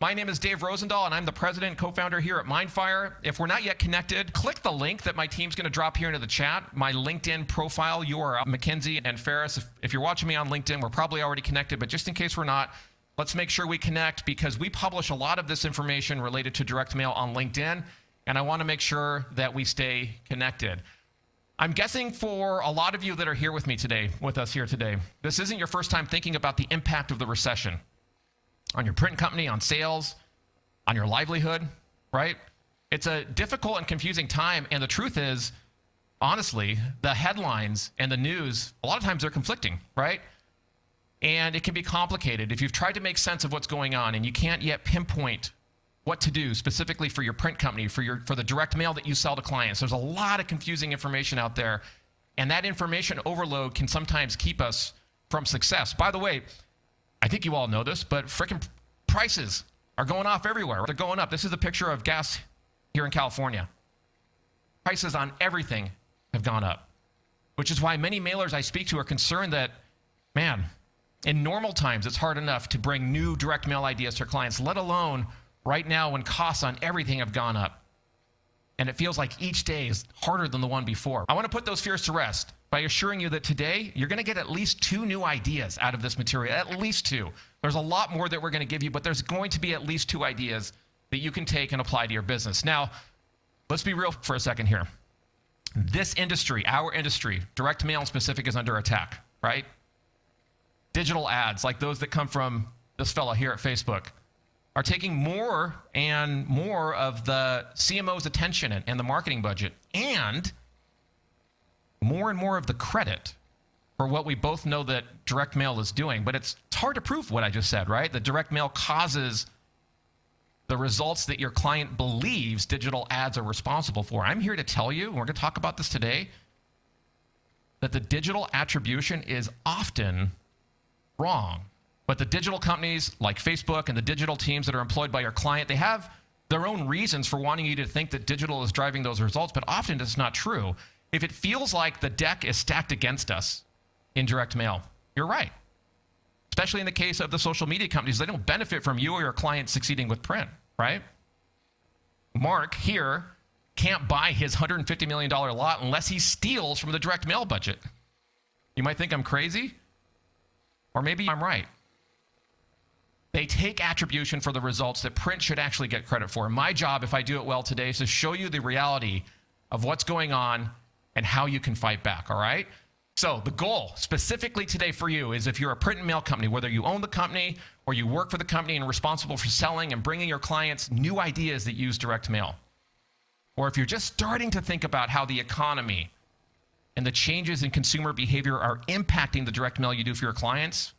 My name is Dave Rosendahl, and I'm the president and co-founder here at Mindfire. If we're not yet connected, click the link that my team's going to drop here into the chat, my LinkedIn profile URL, Mackenzie and Ferris. If you're watching me on LinkedIn, we're probably already connected, but just in case we're not, let's make sure we connect because we publish a lot of this information related to direct mail on LinkedIn, and I want to make sure that we stay connected. I'm guessing for a lot of you that are here with us here today, this isn't your first time thinking about the impact of the recession on your print company, on sales, on your livelihood, right? It's a difficult and confusing time, and the truth is, honestly, the headlines and the news, a lot of times they're conflicting, right? And it can be complicated. If you've tried to make sense of what's going on and you can't yet pinpoint what to do specifically for your print company, for the direct mail that you sell to clients, there's a lot of confusing information out there, and that information overload can sometimes keep us from success. By the way, I think you all know this, but frickin' prices are going off everywhere. They're going up. This is a picture of gas here in California. Prices on everything have gone up, which is why many mailers I speak to are concerned that, man, in normal times, it's hard enough to bring new direct mail ideas to clients, let alone right now when costs on everything have gone up. And it feels like each day is harder than the one before. I want to put those fears to rest by assuring you that today, you're going to get at least 2 new ideas out of this material, at least 2. There's a lot more that we're going to give you, but there's going to be at least 2 ideas that you can take and apply to your business. Now, let's be real for a second here. This industry, our industry, direct mail in specific, is under attack, right? Digital ads, like those that come from this fella here at Facebook, are taking more and more of the CMO's attention and the marketing budget, and more of the credit for what we both know that direct mail is doing. But it's hard to prove what I just said, right? That direct mail causes the results that your client believes digital ads are responsible for. I'm here to tell you, and we're going to talk about this today, that the digital attribution is often wrong. But the digital companies like Facebook and the digital teams that are employed by your client, they have their own reasons for wanting you to think that digital is driving those results, but often it's not true. If it feels like the deck is stacked against us in direct mail, you're right. Especially in the case of the social media companies, they don't benefit from you or your client succeeding with print, right? Mark here can't buy his $150 million lot unless he steals from the direct mail budget. You might think I'm crazy, or maybe I'm right. They take attribution for the results that print should actually get credit for. My job, if I do it well today, is to show you the reality of what's going on and how you can fight back, all right? So the goal specifically today for you is if you're a print and mail company, whether you own the company or you work for the company and are responsible for selling and bringing your clients new ideas that use direct mail, or if you're just starting to think about how the economy and the changes in consumer behavior are impacting the direct mail you do for your clients,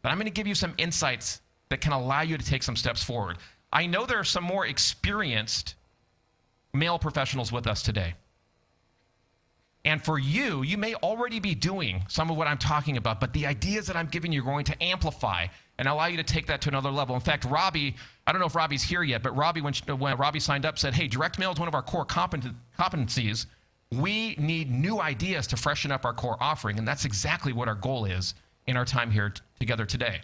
then I'm going to give you some insights that can allow you to take some steps forward. I know there are some more experienced mail professionals with us today. And for you, you may already be doing some of what I'm talking about, but the ideas that I'm giving you are going to amplify and allow you to take that to another level. In fact, Robbie, I don't know if Robbie's here yet, but Robbie, when Robbie signed up, said, hey, direct mail is one of our core competencies. We need new ideas to freshen up our core offering, and that's exactly what our goal is in our time here together today.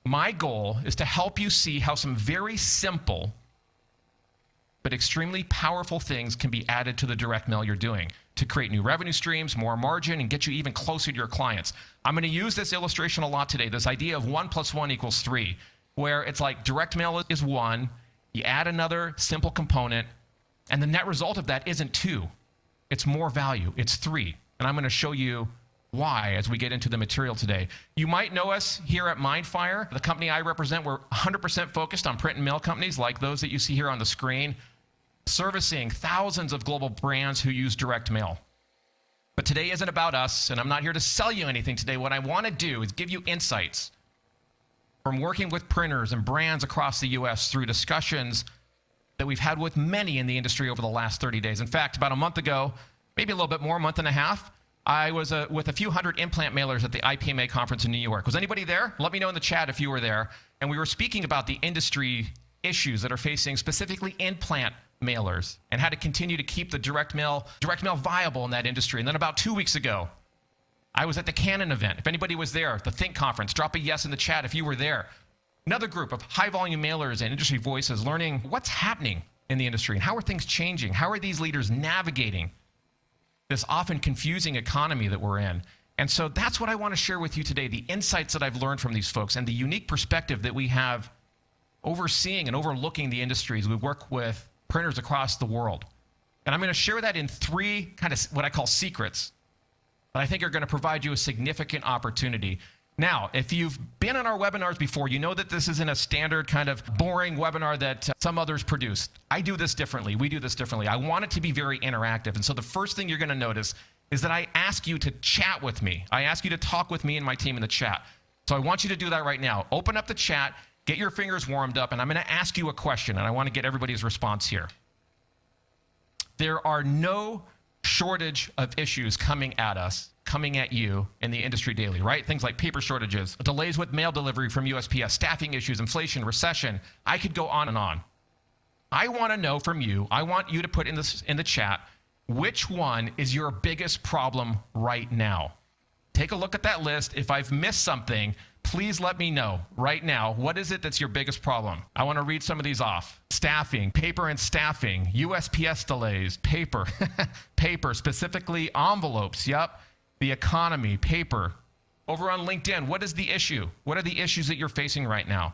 My goal is to help you see how some very simple but extremely powerful things can be added to the direct mail you're doing to create new revenue streams, more margin, and get you even closer to your clients. I'm going to use this illustration a lot today, this idea of 1 + 1 = 3, where it's like direct mail is 1, you add another simple component, and the net result of that isn't 2. It's more value. It's 3. And I'm going to show you why as we get into the material today. You might know us here at Mindfire. The company I represent, we're 100% focused on print and mail companies like those that you see here on the screen, servicing thousands of global brands who use direct mail. But today isn't about us, and I'm not here to sell you anything today. What I want to do is give you insights from working with printers and brands across the U.S. through discussions that we've had with many in the industry over the last 30 days. In fact, about a month ago, maybe a little bit more, a month and a half, I was with a few hundred implant mailers at the IPMA conference in New York. Was anybody there? Let me know in the chat if you were there. And we were speaking about the industry issues that are facing specifically implant mailers and how to continue to keep the direct mail viable in that industry. And then about 2 weeks ago, I was at the Canon event. If anybody was there, the Think conference, drop a yes in the chat if you were there. Another group of high volume mailers and industry voices learning what's happening in the industry and how are things changing? How are these leaders navigating this often confusing economy that we're in? And so that's what I want to share with you today, the insights that I've learned from these folks and the unique perspective that we have overseeing and overlooking the industry as we work with printers across the world. And I'm going to share that in three kind of what I call secrets that I think are going to provide you a significant opportunity. Now, if you've been on our webinars before, you know that this isn't a standard kind of boring webinar that some others produce. I do this differently. We do this differently. I want it to be very interactive. And so the first thing you're going to notice is that I ask you to chat with me. I ask you to talk with me and my team in the chat. So I want you to do that right now. Open up the chat, get your fingers warmed up, and I'm going to ask you a question, and I want to get everybody's response here. There are no shortage of issues coming at us, coming at you in the industry daily, right? Things like paper shortages, delays with mail delivery from USPS, staffing issues, inflation, recession. I could go on and on. I want to know from you, I want you to put in the chat, which one is your biggest problem right now? Take a look at that list. If I've missed something, please let me know right now. What is it that's your biggest problem? I want to read some of these off. Staffing, paper and staffing, USPS delays, paper, paper, specifically envelopes, yep. The economy, paper. Over on LinkedIn, what is the issue? What are the issues that you're facing right now?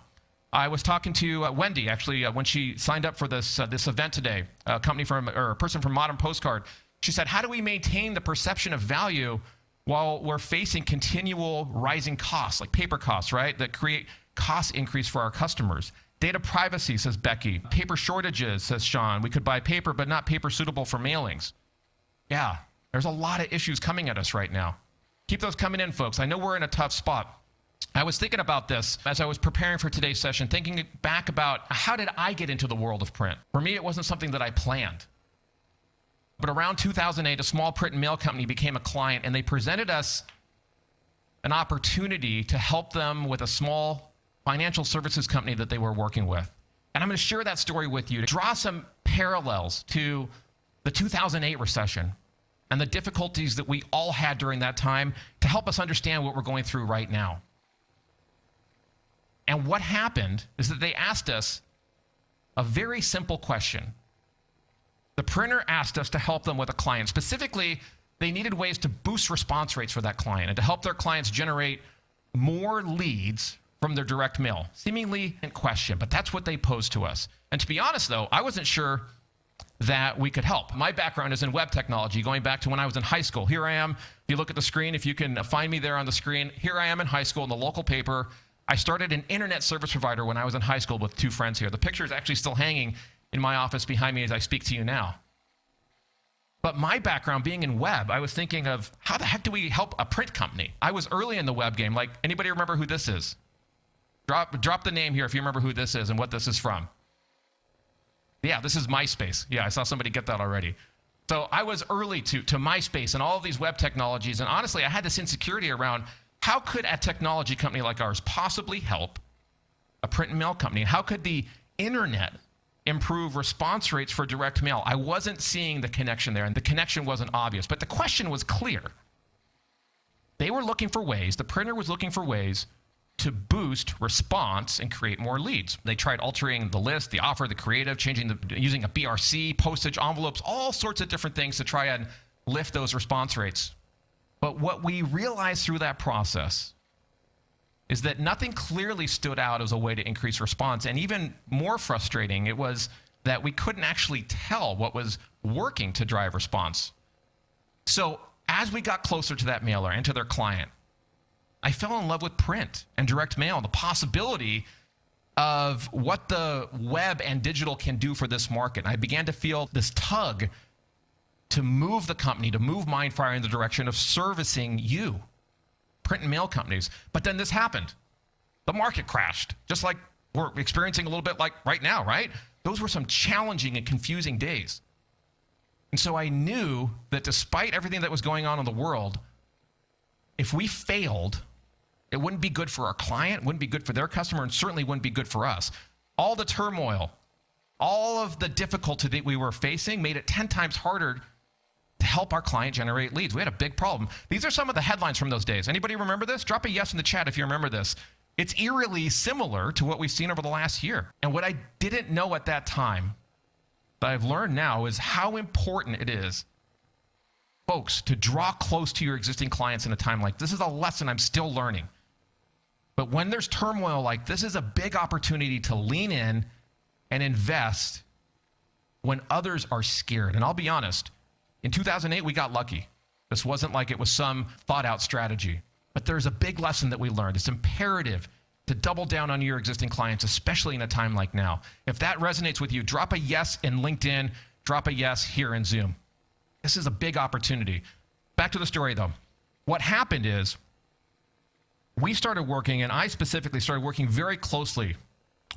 I was talking to Wendy, actually, when she signed up for this event today, a person from Modern Postcard. She said, how do we maintain the perception of value while we're facing continual rising costs, like paper costs, right, that create cost increase for our customers? Data privacy, says Becky. Paper shortages, says Sean. We could buy paper, but not paper suitable for mailings. Yeah, there's a lot of issues coming at us right now. Keep those coming in, folks. I know we're in a tough spot. I was thinking about this as I was preparing for today's session, thinking back about how did I get into the world of print? For me, it wasn't something that I planned. But around 2008, a small print and mail company became a client, and they presented us an opportunity to help them with a small financial services company that they were working with. And I'm going to share that story with you to draw some parallels to the 2008 recession and the difficulties that we all had during that time to help us understand what we're going through right now. And what happened is that they asked us a very simple question. The printer asked us to help them with a client. Specifically, they needed ways to boost response rates for that client and to help their clients generate more leads from their direct mail. Seemingly in question, but that's what they posed to us. And to be honest, though, I wasn't sure that we could help. My background is in web technology, going back to when I was in high school. Here I am. If you look at the screen, if you can find me there on the screen, here I am in high school in the local paper. I started an internet service provider when I was in high school with two friends here. The picture is actually still hanging in my office behind me as I speak to you now. But my background being in web, I was thinking of how the heck do we help a print company? I was early in the web game. Like, anybody remember who this is? Drop the name here if you remember who this is and what this is from. Yeah, this is MySpace. Yeah, I saw somebody get that already. So I was early to MySpace and all of these web technologies. And honestly, I had this insecurity around how could a technology company like ours possibly help a print and mail company? How could the internet improve response rates for direct mail? I wasn't seeing the connection there, and the connection wasn't obvious, but the question was clear. They were looking for ways, the printer was looking for ways to boost response and create more leads. They tried altering the list, the offer, the creative, using a BRC, postage, envelopes, all sorts of different things to try and lift those response rates. But what we realized through that process is that nothing clearly stood out as a way to increase response. And even more frustrating, it was that we couldn't actually tell what was working to drive response. So as we got closer to that mailer and to their client, I fell in love with print and direct mail, the possibility of what the web and digital can do for this market. And I began to feel this tug to move the company, to move Mindfire in the direction of servicing you, print and mail companies. But then this happened. The market crashed, just like we're experiencing a little bit like right now, right? Those were some challenging and confusing days. And so I knew that despite everything that was going on in the world, if we failed, it wouldn't be good for our client, wouldn't be good for their customer, and certainly wouldn't be good for us. All the turmoil, all of the difficulty that we were facing made it 10 times harder to help our client generate leads. We had a big problem. These are some of the headlines from those days. Anybody remember this? Drop a yes in the chat if you remember this. It's eerily similar to what we've seen over the last year. And what I didn't know at that time, that I've learned now, is how important it is, folks, to draw close to your existing clients in a time like this. Is a lesson I'm still learning. But when there's turmoil like this, is a big opportunity to lean in and invest when others are scared. And I'll be honest, in 2008, we got lucky. This wasn't like it was some thought out strategy. But there's a big lesson that we learned. It's imperative to double down on your existing clients, especially in a time like now. If that resonates with you, drop a yes in LinkedIn, drop a yes here in Zoom. This is a big opportunity. Back to the story though. What happened is we started working, and I specifically started working very closely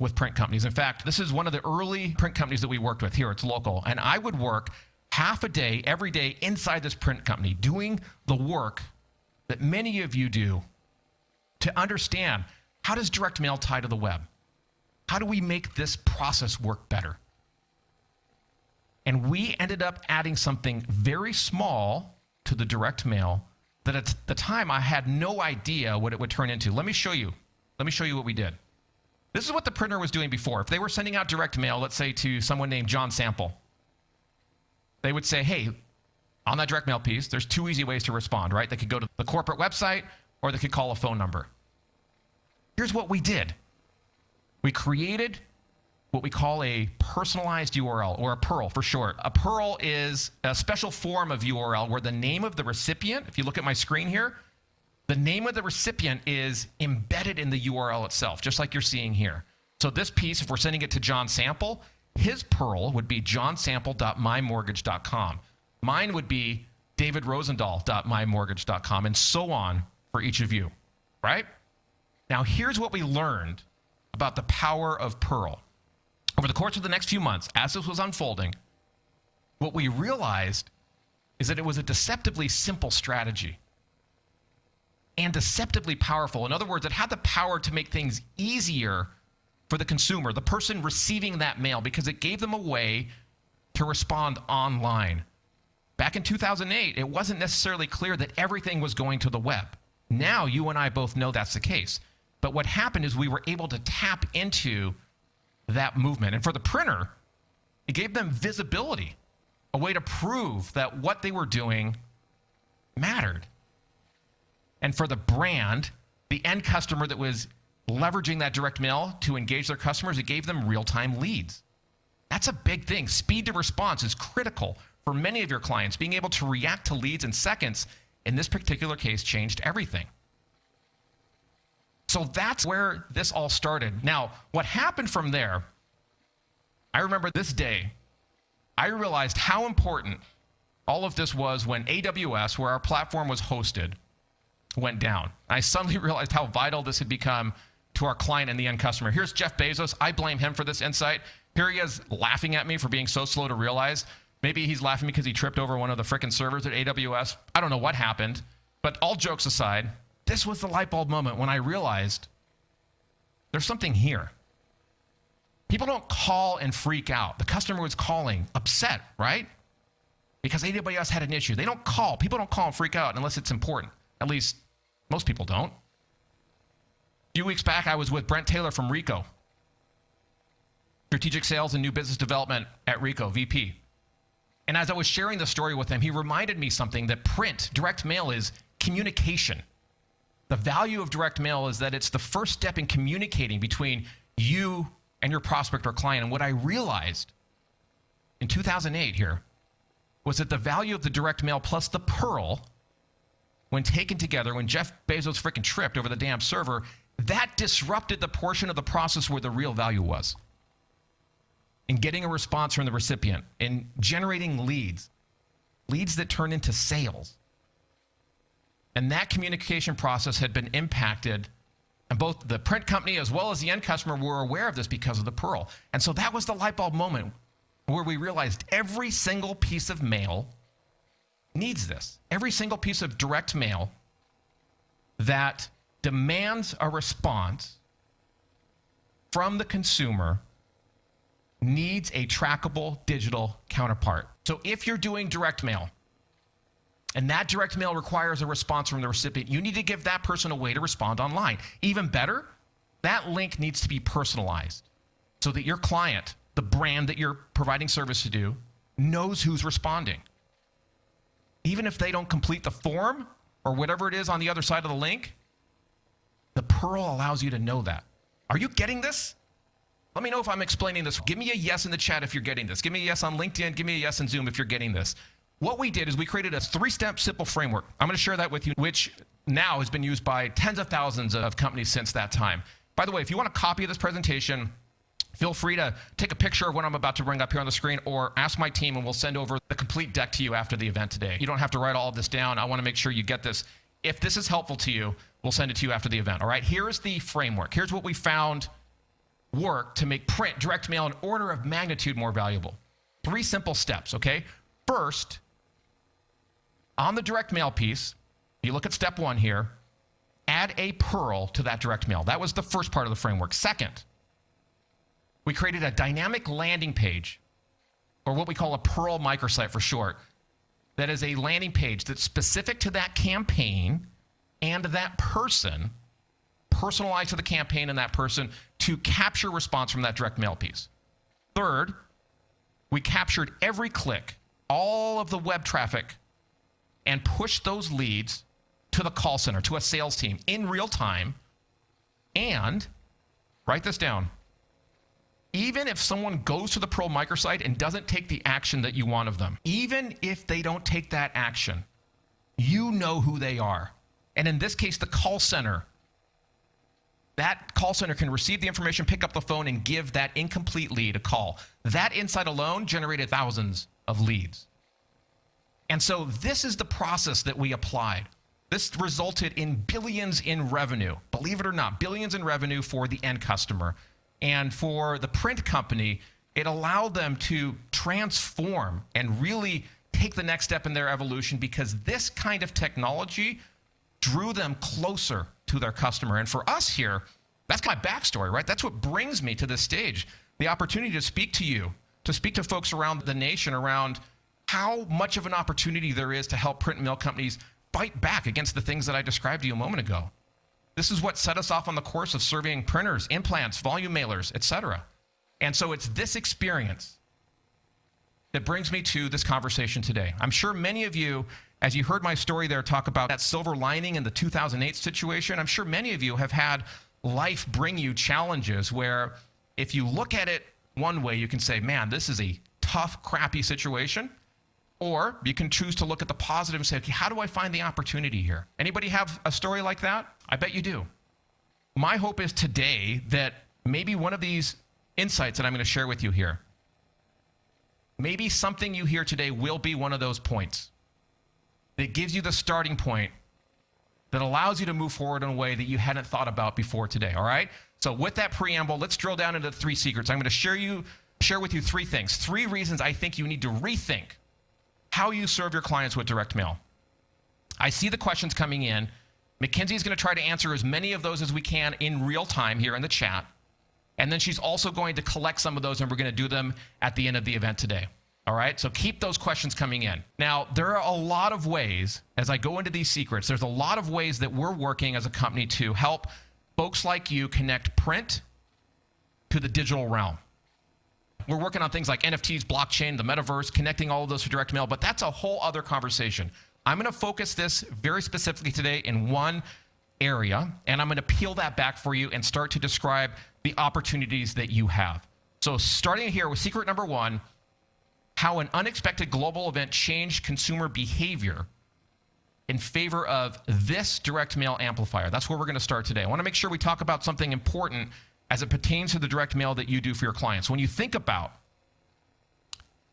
with print companies. In fact, this is one of the early print companies that we worked with here. It's local. And I would work half a day, every day inside this print company, doing the work that many of you do to understand, how does direct mail tie to the web? How do we make this process work better? And we ended up adding something very small to the direct mail that at the time I had no idea what it would turn into. Let me show you what we did. This is what the printer was doing before. If they were sending out direct mail, let's say to someone named John Sample, they would say, hey, on that direct mail piece, there's two easy ways to respond, right? They could go to the corporate website, or they could call a phone number. Here's what we did. We created what we call a personalized URL, or a PURL for short. A PURL is a special form of URL where the name of the recipient, if you look at my screen here, the name of the recipient is embedded in the URL itself, just like you're seeing here. So this piece, if we're sending it to John Sample, his PURL would be johnsample.mymortgage.com. Mine would be davidrosendahl.mymortgage.com, and so on for each of you, right? Now, here's what we learned about the power of PURL. Over the course of the next few months, as this was unfolding, what we realized is that it was a deceptively simple strategy and deceptively powerful. In other words, it had the power to make things easier for the consumer, the person receiving that mail, because it gave them a way to respond online. Back in 2008, it wasn't necessarily clear that everything was going to the web. Now, you and I both know that's the case. But what happened is we were able to tap into that movement. And for the printer, it gave them visibility, a way to prove that what they were doing mattered. And for the brand, the end customer that was leveraging that direct mail to engage their customers, it gave them real-time leads. That's a big thing. Speed to response is critical for many of your clients. Being able to react to leads in seconds, in this particular case, changed everything. So that's where this all started. Now, what happened from there, I remember this day, I realized how important all of this was when AWS, where our platform was hosted, went down. I suddenly realized how vital this had become to our client and the end customer. Here's Jeff Bezos. I blame him for this insight. Here he is laughing at me for being so slow to realize. Maybe he's laughing because he tripped over one of the frickin' servers at AWS. I don't know what happened. But all jokes aside, this was the light bulb moment when I realized there's something here. People don't call and freak out. The customer was calling upset, right? Because AWS had an issue. They don't call. People don't call and freak out unless it's important. At least most people don't. A few weeks back, I was with Brent Taylor from Rico. Strategic Sales and New Business Development at Rico, VP. And as I was sharing the story with him, he reminded me something, that print, direct mail, is communication. The value of direct mail is that it's the first step in communicating between you and your prospect or client. And what I realized in 2008 here was that the value of the direct mail plus the PURL, when taken together, when Jeff Bezos freaking tripped over the damn server, that disrupted the portion of the process where the real value was. In getting a response from the recipient, in generating leads that turn into sales. And that communication process had been impacted, and both the print company as well as the end customer were aware of this because of the PURL. And so that was the light bulb moment where we realized every single piece of mail needs this. Every single piece of direct mail that demands a response from the consumer needs a trackable digital counterpart. So if you're doing direct mail, and that direct mail requires a response from the recipient, you need to give that person a way to respond online. Even better, that link needs to be personalized so that your client, the brand that you're providing service to, knows who's responding. Even if they don't complete the form or whatever it is on the other side of the link, the Pearl allows you to know that. Are you getting this? Let me know if I'm explaining this. Give me a yes in the chat if you're getting this. Give me a yes on LinkedIn. Give me a yes in Zoom if you're getting this. What we did is we created a 3-step simple framework. I'm going to share that with you, which now has been used by tens of thousands of companies since that time. By the way, if you want a copy of this presentation, feel free to take a picture of what I'm about to bring up here on the screen, or ask my team and we'll send over the complete deck to you after the event today. You don't have to write all of this down. I want to make sure you get this. If this is helpful to you, we'll send it to you after the event. All right, here's the framework. Here's what we found work to make print direct mail an order of magnitude more valuable. 3 simple steps, okay? First, on the direct mail piece, you look at step 1 here, add a Pearl to that direct mail. That was the first part of the framework. Second, we created a dynamic landing page, or what we call a Pearl microsite for short, that is a landing page that's specific to that campaign and that person, personalized to the campaign and that person, to capture response from that direct mail piece. Third, we captured every click, all of the web traffic, and pushed those leads to the call center, to a sales team in real time. And, write this down, even if someone goes to the Pearl microsite and doesn't take the action that you want of them, even if they don't take that action, you know who they are. And in this case, the call center, that call center can receive the information, pick up the phone, and give that incomplete lead a call. That insight alone generated thousands of leads. And so this is the process that we applied. This resulted in billions in revenue. Believe it or not, billions in revenue for the end customer. And for the print company, it allowed them to transform and really take the next step in their evolution, because this kind of technology drew them closer to their customer. And for us here, that's my backstory, right? That's what brings me to this stage. The opportunity to speak to you, to speak to folks around the nation around how much of an opportunity there is to help print and mail companies fight back against the things that I described to you a moment ago. This is what set us off on the course of serving printers, implants, volume mailers, etc. And so it's this experience that brings me to this conversation today. I'm sure many of you, as you heard my story there talk about that silver lining in the 2008 situation, I'm sure many of you have had life bring you challenges where if you look at it one way, you can say, man, this is a tough, crappy situation. Or you can choose to look at the positive and say, okay, how do I find the opportunity here? Anybody have a story like that? I bet you do. My hope is today that maybe one of these insights that I'm going to share with you here, maybe something you hear today will be one of those points that gives you the starting point that allows you to move forward in a way that you hadn't thought about before today, all right? So with that preamble, let's drill down into the 3 secrets. I'm going to share with you 3 things, 3 reasons I think you need to rethink how you serve your clients with direct mail. I see the questions coming in. Mackenzie is going to try to answer as many of those as we can in real time here in the chat. And then she's also going to collect some of those, and we're going to do them at the end of the event today. All right, so keep those questions coming in. Now, there are a lot of ways, as I go into these secrets, there's a lot of ways that we're working as a company to help folks like you connect print to the digital realm. We're working on things like NFTs, blockchain, the metaverse, connecting all of those to direct mail, but that's a whole other conversation. I'm going to focus this very specifically today in one area, and I'm going to peel that back for you and start to describe the opportunities that you have. So starting here with secret number 1, how an unexpected global event changed consumer behavior in favor of this direct mail amplifier. That's where we're going to start today. I want to make sure we talk about something important as it pertains to the direct mail that you do for your clients. When you think about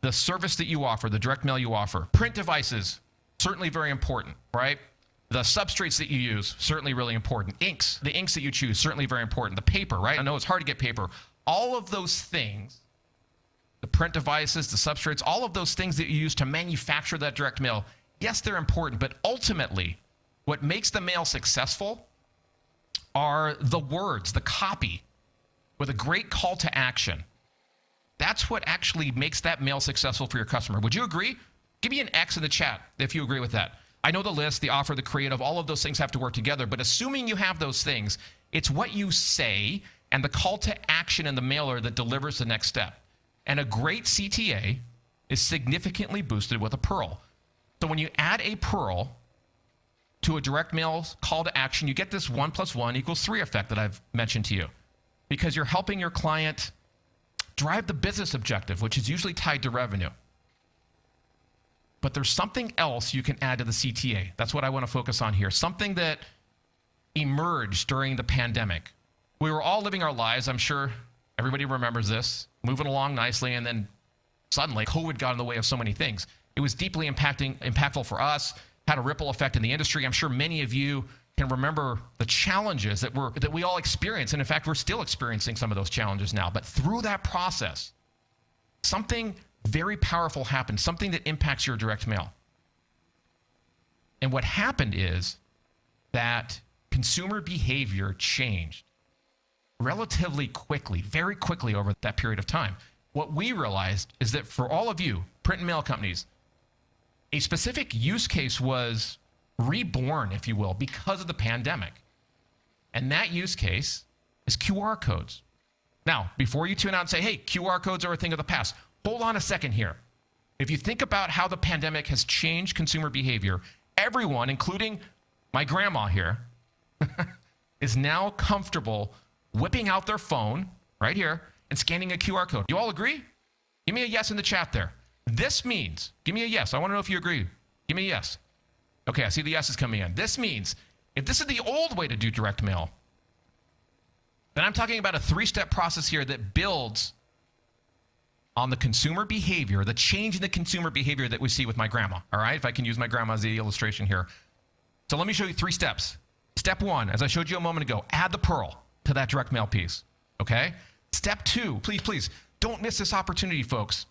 the service that you offer, the direct mail you offer, print devices, certainly very important, right? The substrates that you use, certainly really important. Inks, the inks that you choose, certainly very important. The paper, right? I know it's hard to get paper. All of those things, the print devices, the substrates, all of those things that you use to manufacture that direct mail, yes, they're important, but ultimately, what makes the mail successful are the words, the copy, with a great call to action. That's what actually makes that mail successful for your customer. Would you agree? Give me an X in the chat if you agree with that. I know the list, the offer, the creative, all of those things have to work together. But assuming you have those things, it's what you say and the call to action in the mailer that delivers the next step. And a great CTA is significantly boosted with a purl. So when you add a purl to a direct mail call to action, you get this 1 + 1 = 3 effect that I've mentioned to you, because you're helping your client drive the business objective, which is usually tied to revenue. But there's something else you can add to the CTA. That's what I want to focus on here. Something that emerged during the pandemic. We were all living our lives. I'm sure everybody remembers this, moving along nicely, and then suddenly COVID got in the way of so many things. It was deeply impactful for us, had a ripple effect in the industry. I'm sure many of you can remember the challenges that we all experienced. And in fact, we're still experiencing some of those challenges now. But through that process, something very powerful happened, something that impacts your direct mail. And what happened is that consumer behavior changed relatively quickly, very quickly over that period of time. What we realized is that for all of you, print and mail companies, a specific use case was reborn, if you will, because of the pandemic. And that use case is QR codes. Now, before you tune out and say, hey, QR codes are a thing of the past, hold on a second here. If you think about how the pandemic has changed consumer behavior, everyone, including my grandma here, is now comfortable whipping out their phone right here and scanning a QR code. You all agree? Give me a yes in the chat there. This means, give me a yes. I want to know if you agree. Give me a yes. Okay, I see the yeses coming in. This means, if this is the old way to do direct mail, then I'm talking about a 3-step process here that builds on the consumer behavior, the change in the consumer behavior that we see with my grandma, all right? If I can use my grandma as the illustration here. So let me show you 3 steps. Step 1, as I showed you a moment ago, add the purl to that direct mail piece, okay? Step 2, please, don't miss this opportunity, folks.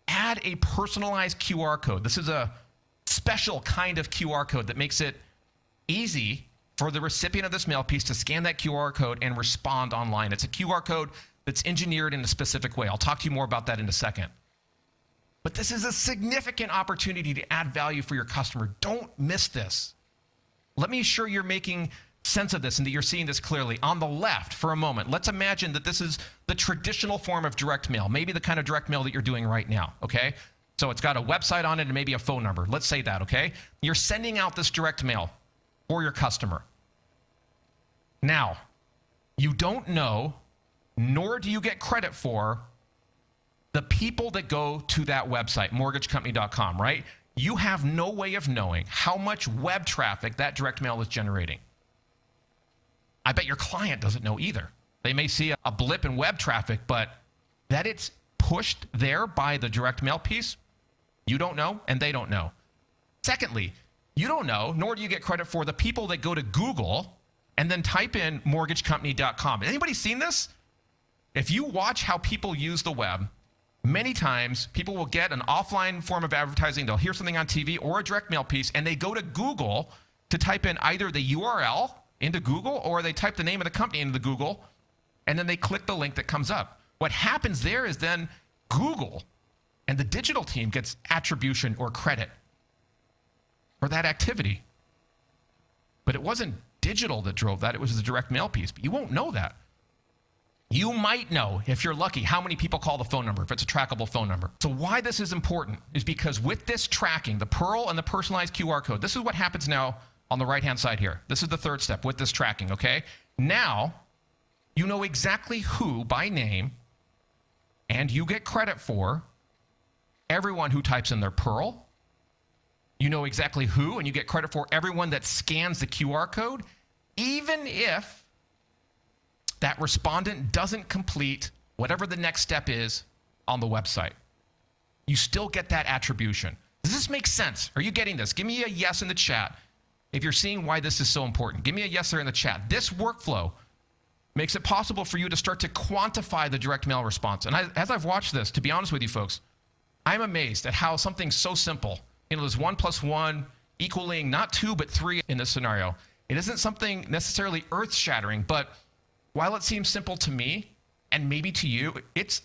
Add a personalized QR code. This is a special kind of QR code that makes it easy for the recipient of this mail piece to scan that QR code and respond online. It's a QR code that's engineered in a specific way. I'll talk to you more about that in a second. But this is a significant opportunity to add value for your customer. Don't miss this. Let me assure you're making sense of this and that you're seeing this clearly. On the left, for a moment, let's imagine that this is the traditional form of direct mail, maybe the kind of direct mail that you're doing right now, okay? So it's got a website on it and maybe a phone number. Let's say that, okay? You're sending out this direct mail for your customer. Now, you don't know, nor do you get credit for, the people that go to that website, mortgagecompany.com, right? You have no way of knowing how much web traffic that direct mail is generating. I bet your client doesn't know either. They may see a blip in web traffic, but that it's pushed there by the direct mail piece, you don't know, and they don't know. Secondly, you don't know, nor do you get credit for, the people that go to Google and then type in mortgagecompany.com. Anybody seen this? If you watch how people use the web, many times people will get an offline form of advertising. They'll hear something on TV or a direct mail piece, and they go to Google to type in either the URL into Google, or they type the name of the company into the Google, and then they click the link that comes up. What happens there is then Google and the digital team gets attribution or credit for that activity. But it wasn't digital that drove that, it was the direct mail piece. But you won't know that. You might know, if you're lucky, how many people call the phone number, if it's a trackable phone number. So why this is important is because with this tracking, the purl and the personalized QR code, this is what happens now on the right-hand side here. This is the 3rd step with this tracking, okay? Now, you know exactly who by name, and you get credit for everyone who types in their purl. You know exactly who, and you get credit for everyone that scans the QR code, even if that respondent doesn't complete whatever the next step is on the website. You still get that attribution. Does this make sense? Are you getting this? Give me a yes in the chat if you're seeing why this is so important. Give me a yes there in the chat. This workflow makes it possible for you to start to quantify the direct mail response. And as I've watched this, to be honest with you folks, I'm amazed at how something so simple, there's 1 + 1 equaling not 2, but 3 in this scenario. It isn't something necessarily earth-shattering, but while it seems simple to me, and maybe to you, it's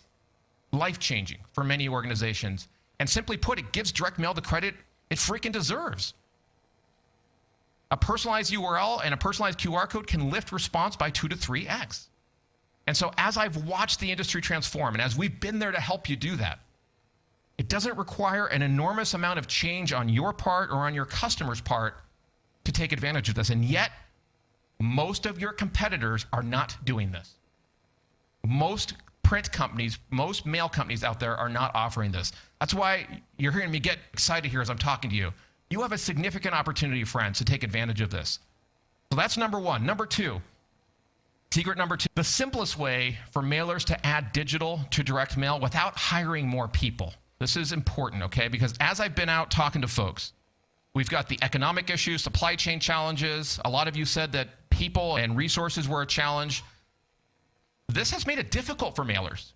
life-changing for many organizations. And simply put, it gives direct mail the credit it freaking deserves. A personalized URL and a personalized QR code can lift response by 2 to 3x. And so as I've watched the industry transform, and as we've been there to help you do that, it doesn't require an enormous amount of change on your part or on your customer's part to take advantage of this. And yet, most of your competitors are not doing this. Most print companies, most mail companies out there are not offering this. That's why you're hearing me get excited here as I'm talking to you. You have a significant opportunity, friends, to take advantage of this. So that's number one. Number two, secret number two, the simplest way for mailers to add digital to direct mail without hiring more people. This is important, okay? Because as I've been out talking to folks, we've got the economic issues, supply chain challenges. A lot of you said that people and resources were a challenge. This has made it difficult for mailers,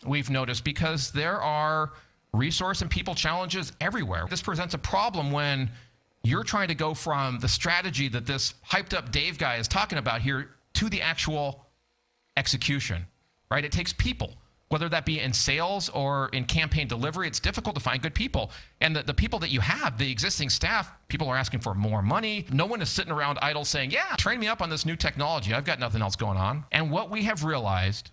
we've noticed, because there are resource and people challenges everywhere. This presents a problem when you're trying to go from the strategy that this hyped up Dave guy is talking about here to the actual execution, right? It takes people, whether that be in sales or in campaign delivery. It's difficult to find good people. And the people that you have, the existing staff, people are asking for more money. No one is sitting around idle saying, yeah, train me up on this new technology. I've got nothing else going on. And what we have realized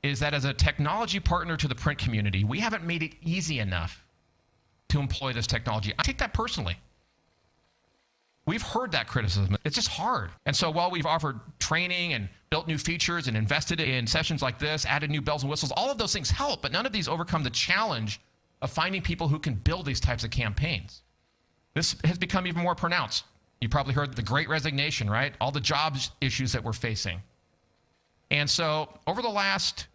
is that as a technology partner to the print community, we haven't made it easy enough to employ this technology. I take that personally. We've heard that criticism. It's just hard. And so while we've offered training and built new features and invested in sessions like this, added new bells and whistles, all of those things help, but none of these overcome the challenge of finding people who can build these types of campaigns. This has become even more pronounced. You probably heard the Great Resignation, right? All the jobs issues that we're facing. And so over the last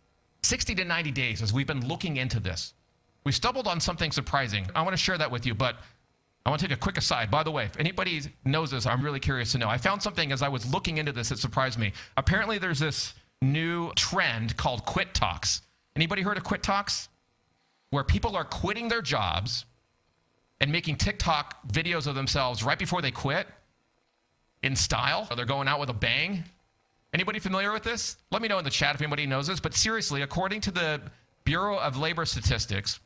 60 to 90 days, as we've been looking into this, we stumbled on something surprising. I want to share that with you, but I want to take a quick aside. By the way, if anybody knows this, I'm really curious to know. I found something as I was looking into this that surprised me. Apparently, there's this new trend called quit talks. Anybody heard of quit talks? Where people are quitting their jobs and making TikTok videos of themselves right before they quit in style. Or they're going out with a bang. Anybody familiar with this? Let me know in the chat if anybody knows this. But seriously, according to the Bureau of Labor Statistics,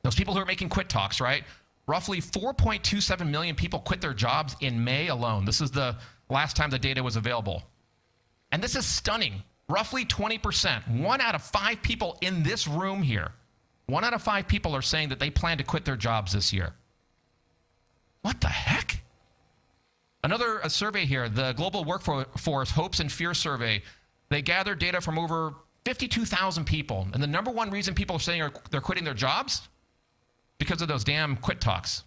those people who are making quit talks, right? Roughly 4.27 million people quit their jobs in May alone. This is the last time the data was available. And this is stunning. Roughly 20%. 1 out of 5 people in this room here, 1 out of 5 people are saying that they plan to quit their jobs this year. What the heck? Another survey here, the Global Workforce Hopes and Fears Survey. They gathered data from over 52,000 people. And the number one reason people are saying they're quitting their jobs? Because of those damn quit talks.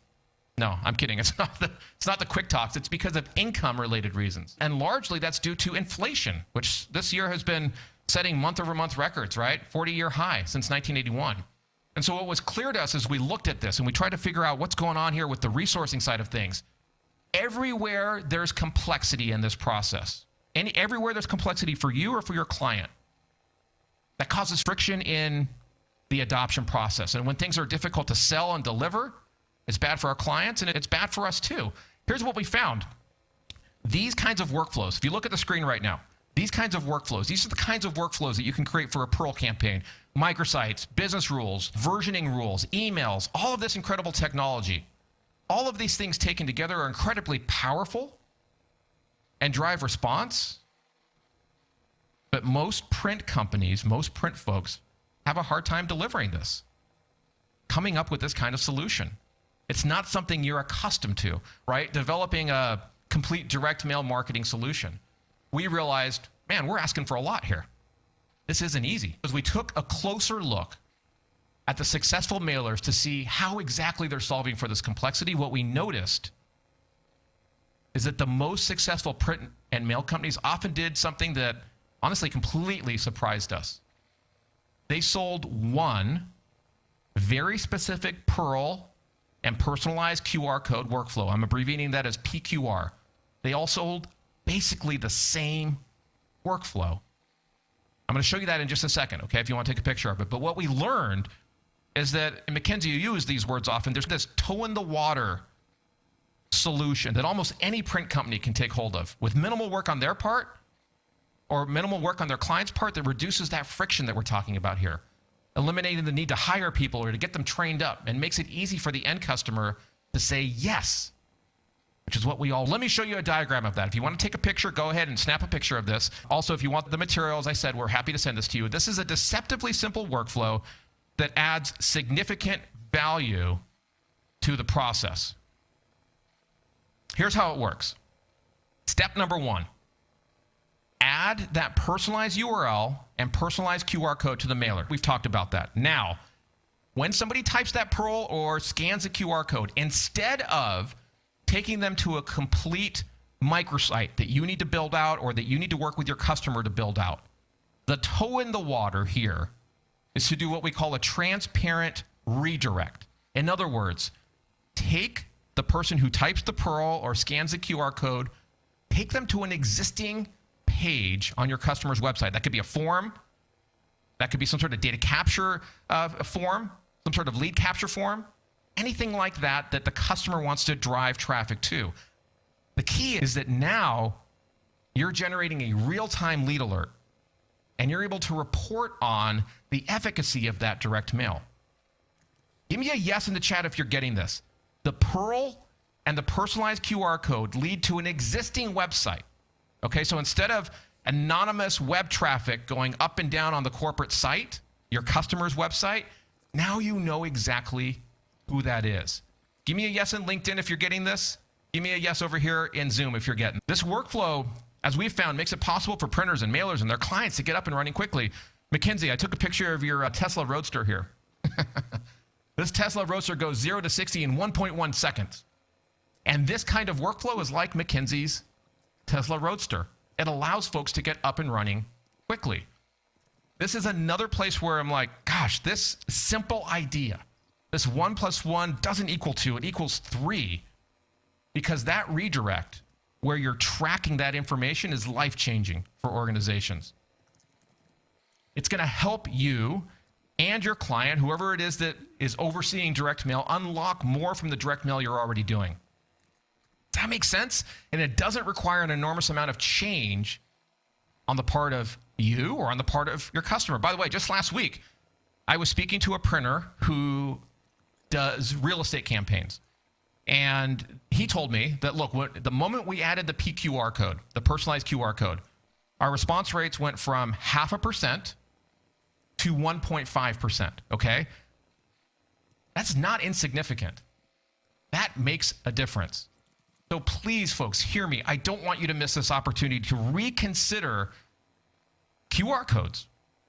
No, I'm kidding. It's not the quick talks. It's because of income-related reasons. And largely that's due to inflation, which this year has been setting month-over-month records, right? 40-year high since 1981. And so what was clear to us as we looked at this and we tried to figure out what's going on here with the resourcing side of things, everywhere there's complexity in this process, and everywhere there's complexity for you or for your client, that causes friction in the adoption process. And when things are difficult to sell and deliver, it's bad for our clients and it's bad for us too. Here's what we found. These kinds of workflows, if you look at the screen right now, these kinds of workflows, these are the kinds of workflows that you can create for a Pearl campaign, microsites, business rules, versioning rules, emails, all of this incredible technology. All of these things taken together are incredibly powerful and drive response. But most print companies, most print folks have a hard time delivering this, coming up with this kind of solution. It's not something you're accustomed to, right? Developing a complete direct mail marketing solution. We realized, man, we're asking for a lot here. This isn't easy. As we took a closer look at the successful mailers to see how exactly they're solving for this complexity, what we noticed is that the most successful print and mail companies often did something that honestly completely surprised us. They sold one very specific Pearl and personalized QR code workflow. I'm abbreviating that as PQR. They all sold basically the same workflow. I'm going to show you that in just a second, okay, if you want to take a picture of it. But what we learned is that, and Mackenzie, you use these words often, there's this toe-in-the-water solution that almost any print company can take hold of with minimal work on their part or minimal work on their client's part that reduces that friction that we're talking about here. eliminating the need to hire people or to get them trained up, and makes it easy for the end customer to say yes, which is what we all. Let me show you a diagram of that. If you want to take a picture, go ahead and snap a picture of this. Also, if you want the material, as I said, we're happy to send this to you. This is a deceptively simple workflow that adds significant value to the process. Here's how it works. Step number 1, add that personalized URL and personalized QR code to the mailer. We've talked about that. Now, when somebody types that PURL or scans a QR code, instead of taking them to a complete microsite that you need to build out or that you need to work with your customer to build out, the toe in the water here is to do what we call a transparent redirect. In other words, take the person who types the PURL or scans the QR code, take them to an existing page on your customer's website. That could be a form. That could be some sort of data capture form, some sort of lead capture form, anything like that that the customer wants to drive traffic to. The key is that now you're generating a real-time lead alert, and you're able to report on the efficacy of that direct mail. Give me a yes in the chat if you're getting this. The PURL and the personalized QR code lead to an existing website. Okay, so instead of anonymous web traffic going up and down on the corporate site, your customer's website, now you know exactly who that is. Give me a yes in LinkedIn if you're getting this. Give me a yes over here in Zoom if you're getting this. Workflow, as we've found, makes it possible for printers and mailers and their clients to get up and running quickly. Mackenzie, I took a picture of your Tesla Roadster here. This Tesla Roadster goes 0 to 60 in 1.1 seconds. And this kind of workflow is like Mackenzie's Tesla Roadster. It allows folks to get up and running quickly. This is another place where I'm like, gosh, this simple idea, this 1 + 1 doesn't equal 2, it equals 3. Because that redirect, where you're tracking that information, is life-changing for organizations. It's going to help you and your client, whoever it is that is overseeing direct mail, unlock more from the direct mail you're already doing. Does that make sense? And it doesn't require an enormous amount of change on the part of you or on the part of your customer. By the way, just last week, I was speaking to a printer who does real estate campaigns. And he told me that, look, the moment we added the PQR code, the personalized QR code, our response rates went from 0.5% to 1.5%, okay? That's not insignificant. That makes a difference. So please, folks, hear me. I don't want you to miss this opportunity to reconsider QR codes.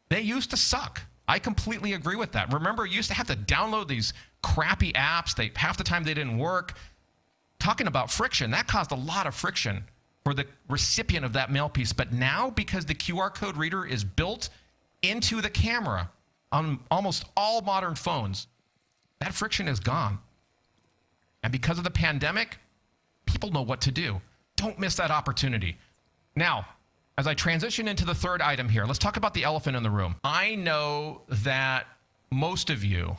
They used to suck. I completely agree with that. Remember, you used to have to download these crappy apps. Half the time they didn't work. Talking about friction, that caused a lot of friction for the recipient of that mail piece. But now, because the QR code reader is built into the camera on almost all modern phones, that friction is gone. And because of the pandemic, people know what to do. Don't miss that opportunity. Now, as I transition into the third item here, let's talk about the elephant in the room. I know that most of you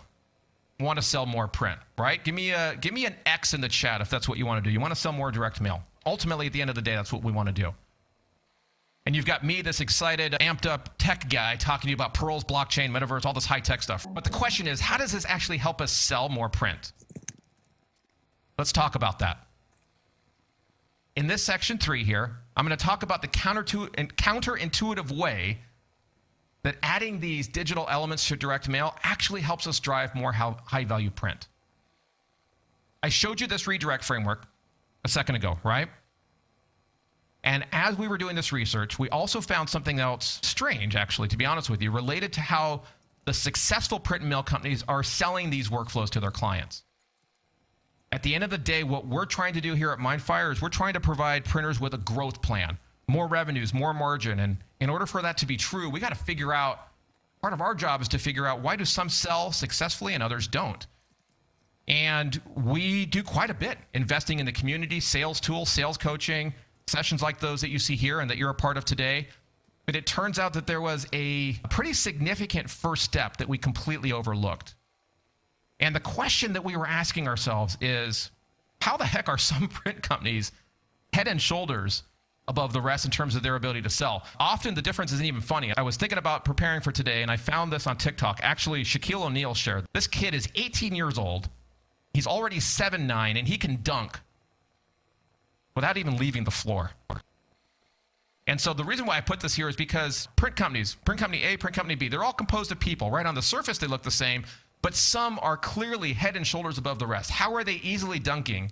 want to sell more print, right? Give me an X in the chat if that's what you want to do. You want to sell more direct mail. Ultimately, at the end of the day, that's what we want to do. And you've got me, this excited, amped up tech guy, talking to you about PURLs, blockchain, metaverse, all this high-tech stuff. But the question is, how does this actually help us sell more print? Let's talk about that. In this section 3 here, I'm going to talk about the counterintuitive way that adding these digital elements to direct mail actually helps us drive more high-value print. I showed you this redirect framework a second ago, right? And as we were doing this research, we also found something else strange, actually, to be honest with you, related to how the successful print and mail companies are selling these workflows to their clients. At the end of the day, what we're trying to do here at Mindfire is we're trying to provide printers with a growth plan, more revenues, more margin. And in order for that to be true, we got to figure out, part of our job is to figure out, why do some sell successfully and others don't? And we do quite a bit investing in the community, sales tools, sales coaching, sessions like those that you see here and that you're a part of today. But it turns out that there was a pretty significant first step that we completely overlooked. And the question that we were asking ourselves is, how the heck are some print companies head and shoulders above the rest in terms of their ability to sell. Often the difference isn't even funny. I was thinking about preparing for today, and I found this on TikTok. Actually, Shaquille O'Neal shared. This kid is 18 years old. He's already 7'9", and he can dunk without even leaving the floor. And so the reason why I put this here is because print companies, print company A, print company B, they're all composed of people, right? On the surface, they look the same, but some are clearly head and shoulders above the rest. How are they easily dunking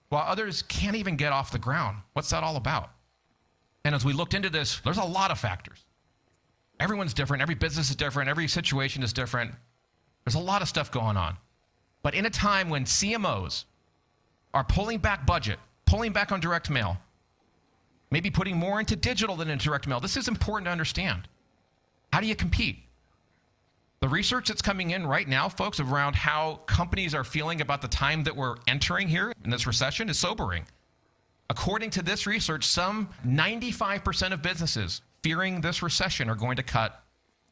while others can't even get off the ground? What's that all about? And as we looked into this, there's a lot of factors. Everyone's different. Every business is different. Every situation is different. There's a lot of stuff going on. But in a time when CMOs are pulling back budget, pulling back on direct mail, maybe putting more into digital than into direct mail, this is important to understand. How do you compete? The research that's coming in right now, folks, around how companies are feeling about the time that we're entering here in this recession is sobering. According to this research, some 95% of businesses fearing this recession are going to cut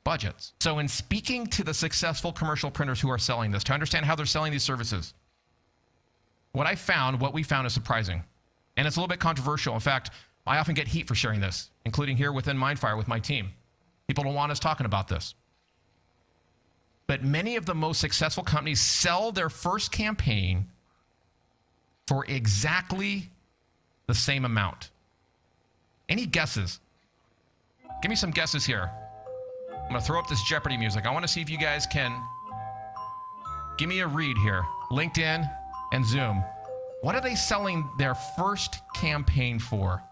budgets. So in speaking to the successful commercial printers who are selling this, to understand how they're selling these services, what we found is surprising. And it's a little bit controversial. In fact, I often get heat for sharing this, including here within Mindfire with my team. People don't want us talking about this. But many of the most successful companies sell their first campaign for exactly the same amount. Any guesses? Give me some guesses here. I'm going to throw up this Jeopardy music. I want to see if you guys can give me a read here. LinkedIn and Zoom. What are they selling their first campaign for?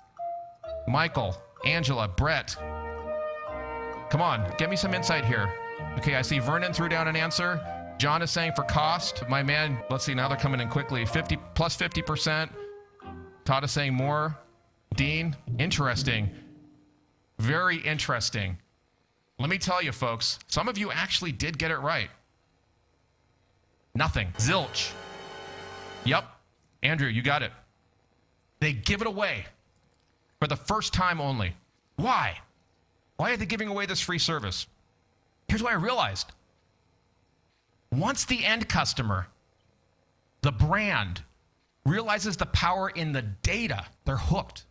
Michael, Angela, Brett. Come on, get me some insight here. Okay, I see Vernon threw down an answer. John is saying for cost. My man, let's see, now they're coming in quickly. 50 plus 50%. Todd is saying more. Dean, interesting. Very interesting. Let me tell you, folks, some of you actually did get it right. Nothing. Zilch. Yep. Andrew, you got it. They give it away for the first time only. Why? Why are they giving away this free service? Here's what I realized. Once the end customer, the brand, realizes the power in the data, they're hooked.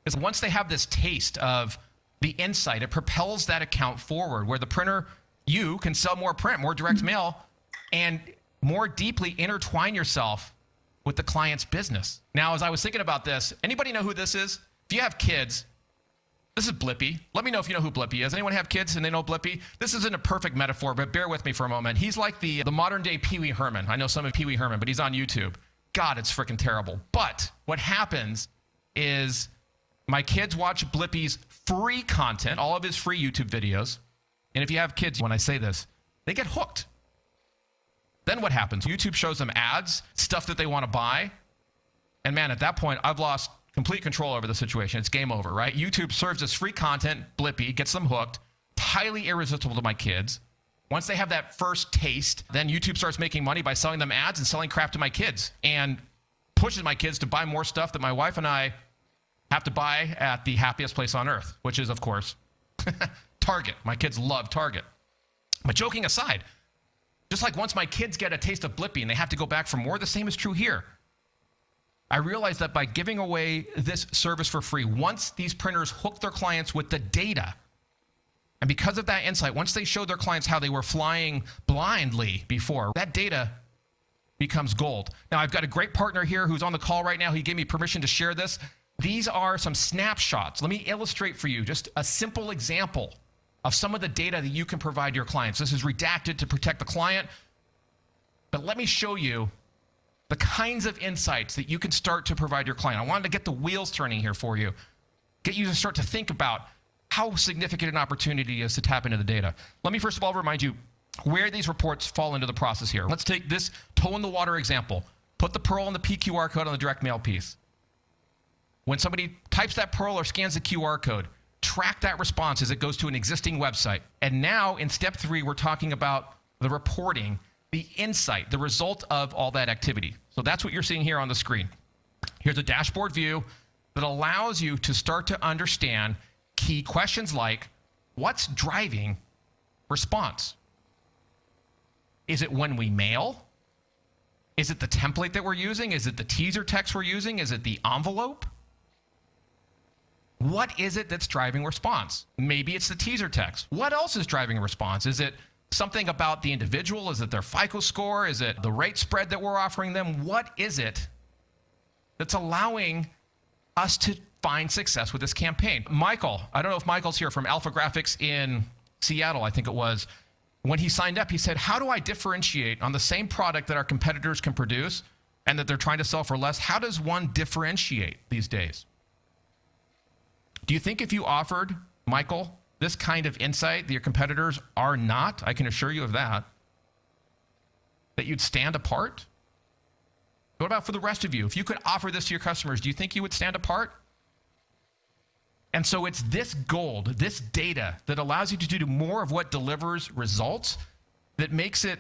Because once they have this taste of the insight, it propels that account forward where the printer, you can sell more print, more direct mail, and more deeply intertwine yourself with the client's business. Now, as I was thinking about this, anybody know who this is? If you have kids, this is Blippi. Let me know if you know who Blippi is. Anyone have kids and they know Blippi? This isn't a perfect metaphor, but bear with me for a moment. He's like the modern day Pee Wee Herman. I know some of Pee Wee Herman, but he's on YouTube. God, it's freaking terrible. But what happens is my kids watch Blippi's free content, all of his free YouTube videos. And if you have kids, when I say this, they get hooked. Then what happens? YouTube shows them ads, stuff that they want to buy. And man, at that point, I've lost complete control over the situation. It's game over, right? YouTube serves as free content. Blippi gets them hooked. Highly irresistible to my kids. Once they have that first taste, then YouTube starts making money by selling them ads and selling crap to my kids and pushes my kids to buy more stuff that my wife and I have to buy at the happiest place on earth, which is, of course, Target. My kids love Target. But joking aside, just like once my kids get a taste of Blippi and they have to go back for more, the same is true here. I realized that by giving away this service for free, once these printers hook their clients with the data, and because of that insight, once they showed their clients how they were flying blindly before, that data becomes gold. Now, I've got a great partner here who's on the call right now. He gave me permission to share this. These are some snapshots. Let me illustrate for you just a simple example of some of the data that you can provide your clients. This is redacted to protect the client, but let me show you the kinds of insights that you can start to provide your client. I wanted to get the wheels turning here for you, get you to start to think about how significant an opportunity is to tap into the data. Let me first of all remind you where these reports fall into the process here. Let's take this toe in the water example. Put the Pearl and the PQR code on the direct mail piece. When somebody types that Pearl or scans the QR code, track that response as it goes to an existing website. And now in step 3, we're talking about the reporting, the insight, the result of all that activity. So that's what you're seeing here on the screen. Here's a dashboard view that allows you to start to understand key questions like, what's driving response? Is it when we mail? Is it the template that we're using? Is it the teaser text we're using? Is it the envelope? What is it that's driving response? Maybe it's the teaser text. What else is driving a response? Is it something about the individual? Is it their FICO score? Is it the rate spread that we're offering them? What is it that's allowing us to find success with this campaign? Michael, I don't know if Michael's here, from Alpha Graphics in Seattle, I think it was. When he signed up, he said, how do I differentiate on the same product that our competitors can produce and that they're trying to sell for less? How does one differentiate these days? Do you think if you offered, Michael, this kind of insight that your competitors are not, I can assure you of that you'd stand apart? What about for the rest of you? If you could offer this to your customers, do you think you would stand apart? And so it's this gold, this data that allows you to do more of what delivers results, that makes it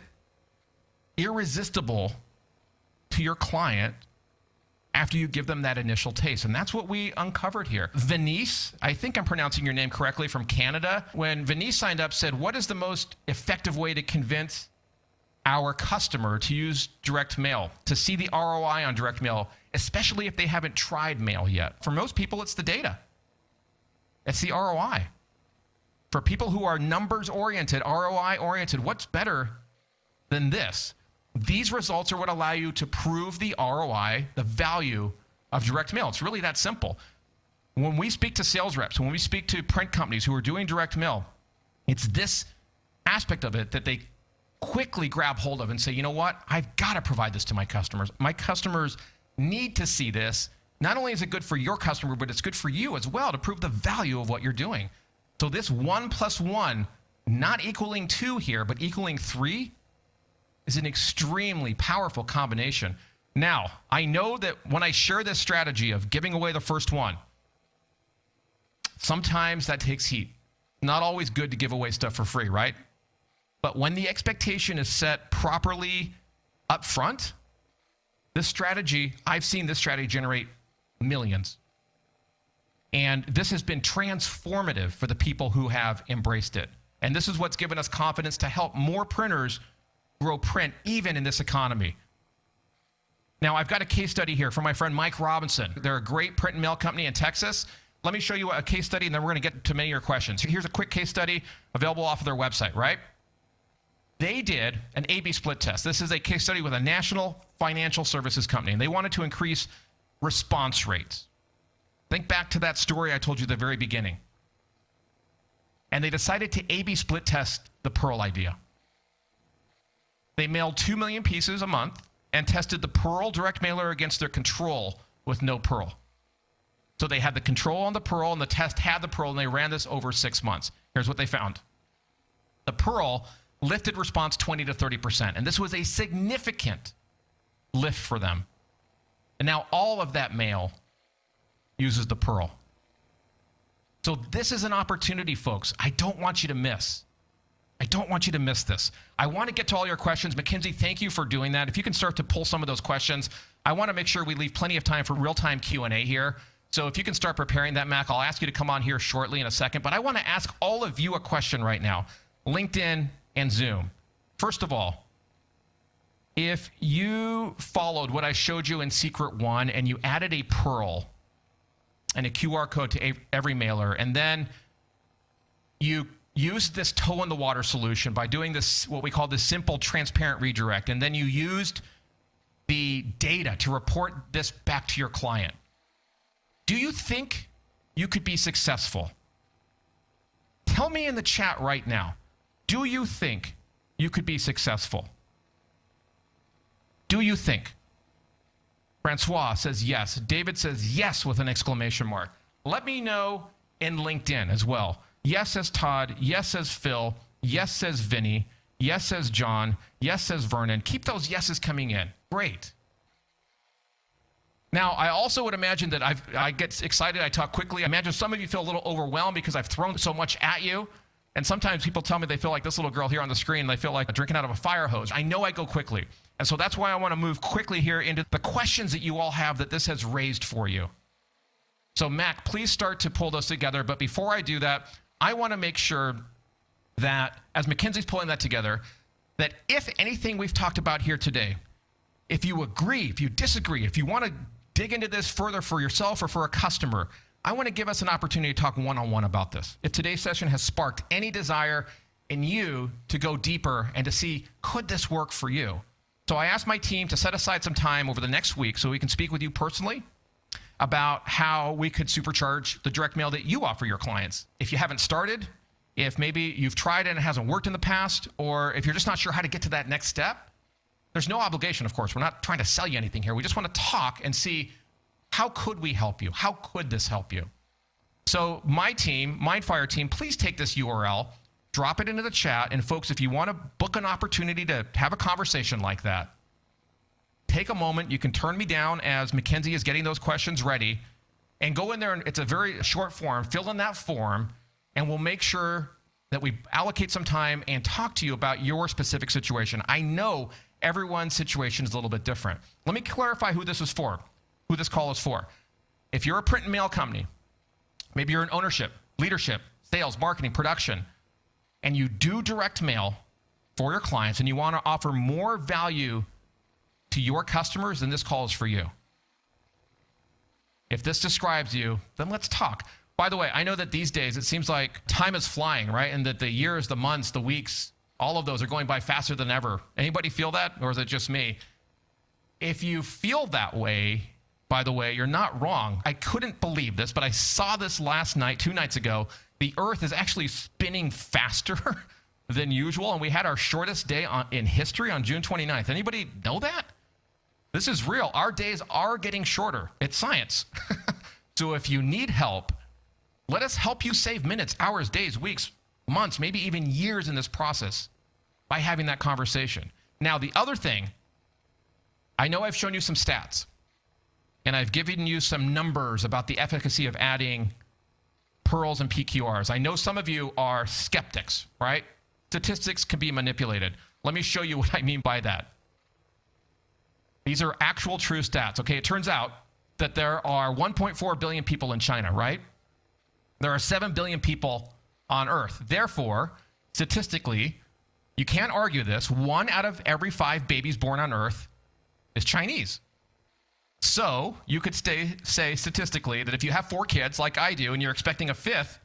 irresistible to your client after you give them that initial taste. And that's what we uncovered here. Venice, I think I'm pronouncing your name correctly, from Canada. When Venice signed up, said, what is the most effective way to convince our customer to use direct mail, to see the ROI on direct mail, especially if they haven't tried mail yet? For most people, it's the data. It's the ROI. For people who are numbers-oriented, ROI-oriented, what's better than this? These results are what allow you to prove the ROI, the value of direct mail. It's really that simple. When we speak to sales reps, when we speak to print companies who are doing direct mail, it's this aspect of it that they quickly grab hold of and say, you know what? I've got to provide this to my customers. My customers need to see this. Not only is it good for your customer, but it's good for you as well to prove the value of what you're doing. So this 1 + 1, not equaling 2 here, but equaling 3, is an extremely powerful combination. Now, I know that when I share this strategy of giving away the first one, sometimes that takes heat. Not always good to give away stuff for free, right? But when the expectation is set properly up front, this strategy, I've seen this strategy generate millions. And this has been transformative for the people who have embraced it. And this is what's given us confidence to help more printers grow print even in this economy. Now, I've got a case study here from my friend Mike Robinson. They're a great print and mail company in Texas. Let me show you a case study, and then we're going to get to many of your questions. Here's a quick case study available off of their website, right? They did an A/B split test. This is a case study with a national financial services company, and they wanted to increase response rates. Think back to that story I told you at the very beginning. And they decided to A/B split test the Pearl idea. They mailed 2 million pieces a month and tested the Pearl direct mailer against their control with no Pearl. So they had the control on the Pearl, and the test had the Pearl, and they ran this over 6 months. Here's what they found. The Pearl lifted response 20 to 30%, and this was a significant lift for them. And now all of that mail uses the Pearl. So this is an opportunity, folks. I don't want you to miss. I don't want you to miss this. I want to get to all your questions. Mackenzie, thank you for doing that. If you can start to pull some of those questions, I want to make sure we leave plenty of time for real-time Q&A here. So if you can start preparing that, Mac, I'll ask you to come on here shortly in a second. But I want to ask all of you a question right now, LinkedIn and Zoom. First of all, if you followed what I showed you in Secret 1 and you added a Pearl and a QR code to every mailer, and then you used this toe in the water solution by doing this, what we call the simple transparent redirect, and then you used the data to report this back to your client, do you think you could be successful? Tell me in the chat right now, do you think you could be successful? Do you think? Francois says yes. David says yes with an exclamation mark. Let me know in LinkedIn as well. Yes says Todd. Yes says Phil. Yes says Vinny. Yes says John. Yes says Vernon. Keep those yeses coming in. Great. Now, I also would imagine that I get excited, I talk quickly. I imagine some of you feel a little overwhelmed because I've thrown so much at you. And sometimes people tell me they feel like this little girl here on the screen, they feel like drinking out of a fire hose. I know I go quickly. And so that's why I want to move quickly here into the questions that you all have that this has raised for you. So Mac, please start to pull those together. But before I do that, I want to make sure that as Mackenzie's pulling that together, that if anything we've talked about here today, if you agree, if you disagree, if you want to dig into this further for yourself or for a customer, I want to give us an opportunity to talk one-on-one about this. If today's session has sparked any desire in you to go deeper and to see, could this work for you? So I asked my team to set aside some time over the next week so we can speak with you personally about how we could supercharge the direct mail that you offer your clients. If you haven't started, if maybe you've tried it and it hasn't worked in the past, or if you're just not sure how to get to that next step, there's no obligation, of course. We're not trying to sell you anything here. We just want to talk and see, how could we help you? How could this help you? So my team, Mindfire team, please take this URL, drop it into the chat, and folks, if you want to book an opportunity to have a conversation like that, take a moment. You can turn me down as Mackenzie is getting those questions ready, and go in there, and it's a very short form. Fill in that form, and we'll make sure that we allocate some time and talk to you about your specific situation. I know everyone's situation is a little bit different. Let me clarify who this is for, who this call is for. If you're a print and mail company, maybe you're in ownership, leadership, sales, marketing, production, and you do direct mail for your clients and you want to offer more value to your customers, then this call is for you. If this describes you, then let's talk. By the way, I know that these days it seems like time is flying, right? And that the years, the months, the weeks, all of those are going by faster than ever. Anybody feel that, or is it just me? If you feel that way, by the way, you're not wrong. I couldn't believe this, but I saw this last night, 2 nights ago. The Earth is actually spinning faster than usual, and we had our shortest day in history on June 29th. Anybody know that? This is real. Our days are getting shorter. It's science. So if you need help, let us help you save minutes, hours, days, weeks, months, maybe even years in this process by having that conversation. Now, the other thing, I know I've shown you some stats, and I've given you some numbers about the efficacy of adding pearls and PQRs. I know some of you are skeptics, right? Statistics can be manipulated. Let me show you what I mean by that. These are actual true stats, okay? It turns out that there are 1.4 billion people in China, right? There are 7 billion people on Earth. Therefore, statistically, you can't argue this, 1 out of every 5 babies born on Earth is Chinese. So you could say statistically that if you have 4 kids like I do and you're expecting a 5th,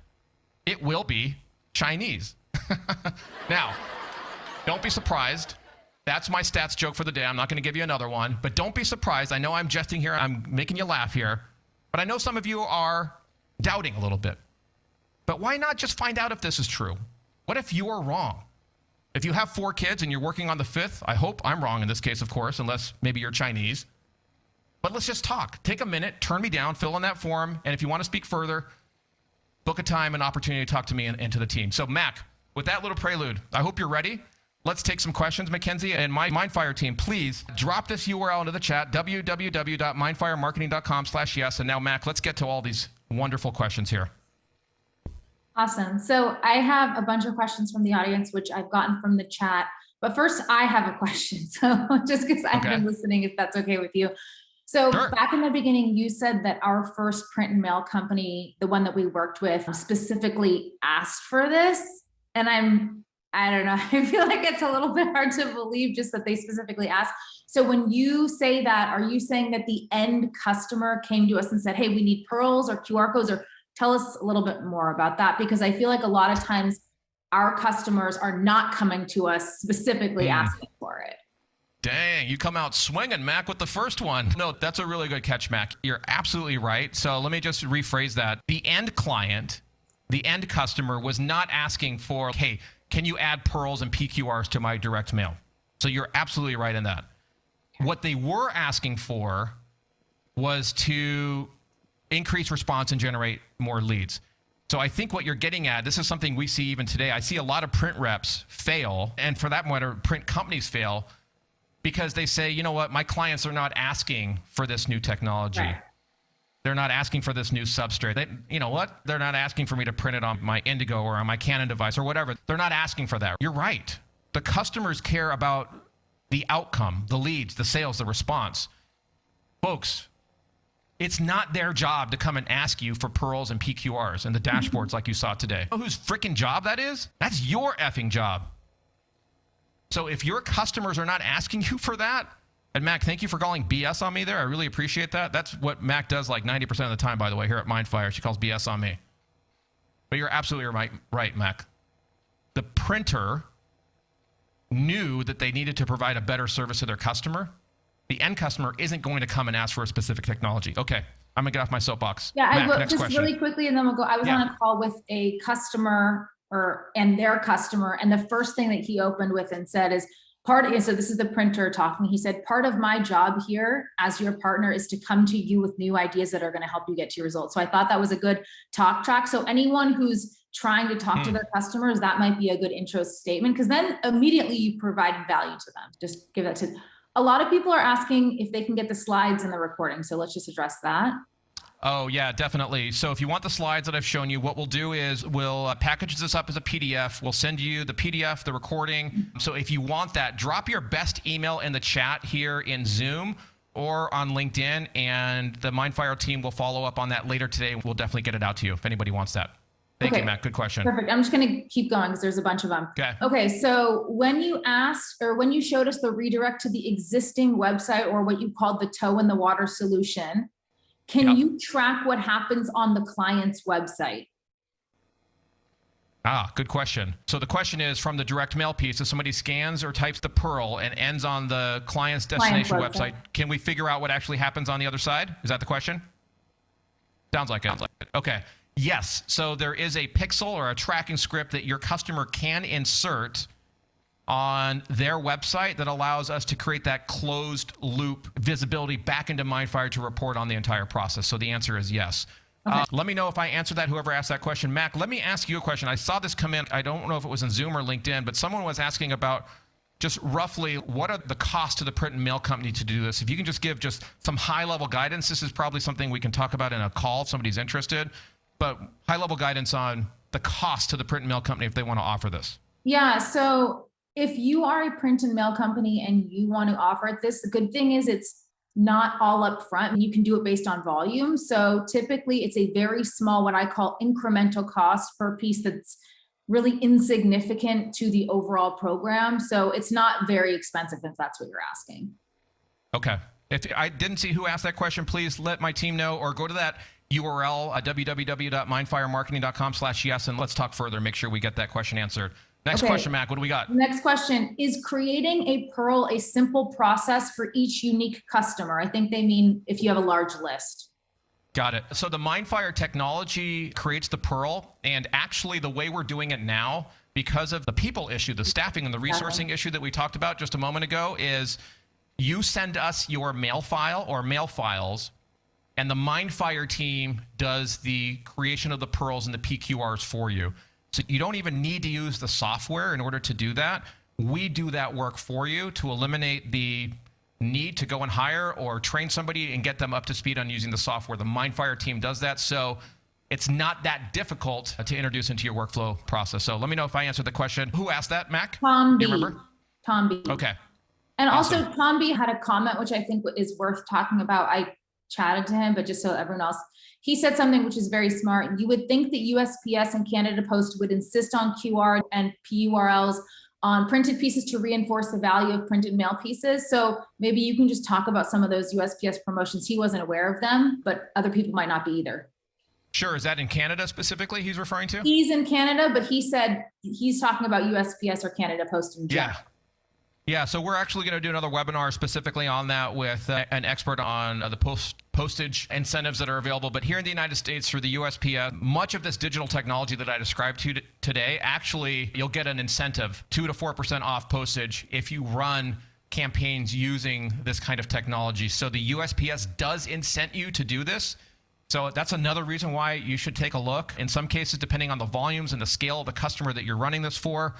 it will be Chinese. Now, don't be surprised. That's my stats joke for the day. I'm not going to give you another one, but don't be surprised. I know I'm jesting here. I'm making you laugh here, but I know some of you are doubting a little bit. But why not just find out if this is true? What if you are wrong? If you have 4 kids and you're working on the 5th, I hope I'm wrong in this case, of course, unless maybe you're Chinese. But let's just talk. Take a minute, turn me down, fill in that form, and if you want to speak further, book a time and opportunity to talk to me and to the team. So Mac, with that little prelude, I hope you're ready. Let's take some questions. Mackenzie and my Mindfire team, please drop this URL into the chat, www.mindfiremarketing.com/yes. And now, Mac, let's get to all these wonderful questions here. Awesome. So I have a bunch of questions from the audience, which I've gotten from the chat. But first, I have a question. So just because I've been listening, if that's okay with you. So back in the beginning, you said that our first print and mail company, the one that we worked with, specifically asked for this. And I don't know, I feel like it's a little bit hard to believe just that they specifically asked. So when you say that, are you saying that the end customer came to us and said, hey, we need pearls or QR codes, or tell us a little bit more about that? Because I feel like a lot of times our customers are not coming to us specifically asking for it. Dang, you come out swinging, Mac, with the first one. No, that's a really good catch, Mac. You're absolutely right. So let me just rephrase that. The end client, the end customer was not asking for, hey, can you add pearls and PQRs to my direct mail? So you're absolutely right in that. What they were asking for was to increase response and generate more leads. So I think what you're getting at, this is something we see even today. I see a lot of print reps fail, and for that matter, print companies fail, because they say, you know what, my clients are not asking for this new technology. Right. They're not asking for this new substrate. You know what? They're not asking for me to print it on my Indigo or on my Canon device or whatever. They're not asking for that. You're right. The customers care about the outcome, the leads, the sales, the response. Folks, it's not their job to come and ask you for pearls and PQRs and the dashboards like you saw today. You know whose freaking job that is? That's your effing job. So if your customers are not asking you for that, And Mac, thank you for calling BS on me there. I really appreciate that. That's what Mac does like 90% of the time, by the way, here at Mindfire. She calls BS on me. But you're absolutely right, Mac. The printer knew that they needed to provide a better service to their customer. The end customer isn't going to come and ask for a specific technology. Okay, I'm gonna get off my soapbox. Yeah, Mac, I will next just question. really quickly, and then we'll go. I was on a call with a customer and their customer, and the first thing that he opened with and said is, so this is the printer talking. He said, part of my job here as your partner is to come to you with new ideas that are going to help you get to your results. So I thought that was a good talk track. So anyone who's trying to talk to their customers, that might be a good intro statement, because then immediately you provide value to them. Just give that to a lot of people are asking if they can get the slides in the recording. So let's just address that. Oh, yeah, definitely. So if you want the slides that I've shown you, what we'll do is we'll package this up as a PDF. We'll send you the PDF, the recording. So if you want that, drop your best email in the chat here in Zoom or on LinkedIn, and the Mindfire team will follow up on that later today. We'll definitely get it out to you if anybody wants that. Thank you, Matt. Good question. Perfect. I'm just going to keep going because there's a bunch of them. Okay. So when you asked, or when you showed us the redirect to the existing website, or what you called the toe in the water solution, can you track what happens on the client's website? Good question. So the question is, from the direct mail piece, if somebody scans or types the PURL and ends on the client's destination website, can we figure out what actually happens on the other side? Is that the question? Sounds like it. Okay. Yes. So there is a pixel or a tracking script that your customer can insert on their website that allows us to create that closed loop visibility back into Mindfire to report on the entire process. So the answer is yes. Okay. Let me know if I answered that, whoever asked that question. Mac, let me ask you a question. I saw this come in. I don't know if it was in Zoom or LinkedIn, but someone was asking about just roughly what are the costs to the print and mail company to do this. If you can just give just some high-level guidance, this is probably something we can talk about in a call if somebody's interested, but high-level guidance on the cost to the print and mail company if they want to offer this. Yeah, so if you are a print and mail company and you want to offer it, the good thing is it's not all up front, and you can do it based on volume. So typically it's a very small, what I call incremental cost per piece that's really insignificant to the overall program. So it's not very expensive if that's what you're asking. Okay. If I didn't see who asked that question, please let my team know, or go to that URL, www.mindfiremarketing.com/yes, and let's talk further. Make sure we get that question answered. Next question, Mac, what do we got? Next question, is creating a PURL a simple process for each unique customer? I think they mean if you have a large list. Got it. So the Mindfire technology creates the PURL, and actually the way we're doing it now, because of the people issue, the staffing and the resourcing issue that we talked about just a moment ago, is you send us your mail file or mail files, and the Mindfire team does the creation of the PURLs and the PQRs for you. So you don't even need to use the software in order to do that. We do that work for you to eliminate the need to go and hire or train somebody and get them up to speed on using the software. The Mindfire team does that. So it's not that difficult to introduce into your workflow process. So let me know if I answered the question. Who asked that, Mac? Tom B. Do you remember? Tom B. Okay. And also Tom B had a comment, which I think is worth talking about. I chatted to him, but just so everyone else, he said something which is very smart. You would think that USPS and Canada Post would insist on QR and PURLs on printed pieces to reinforce the value of printed mail pieces. So maybe you can just talk about some of those USPS promotions. He wasn't aware of them, but other people might not be either. Sure. Is that in Canada specifically he's referring to? He's in Canada, but he said he's talking about USPS or Canada Post in general. Yeah, so we're actually going to do another webinar specifically on that with an expert on the postage incentives that are available. But here in the United States through the USPS, much of this digital technology that I described to you today, actually, you'll get an incentive, 2 to 4% off postage if you run campaigns using this kind of technology. So the USPS does incent you to do this. So that's another reason why you should take a look. In some cases, depending on the volumes and the scale of the customer that you're running this for,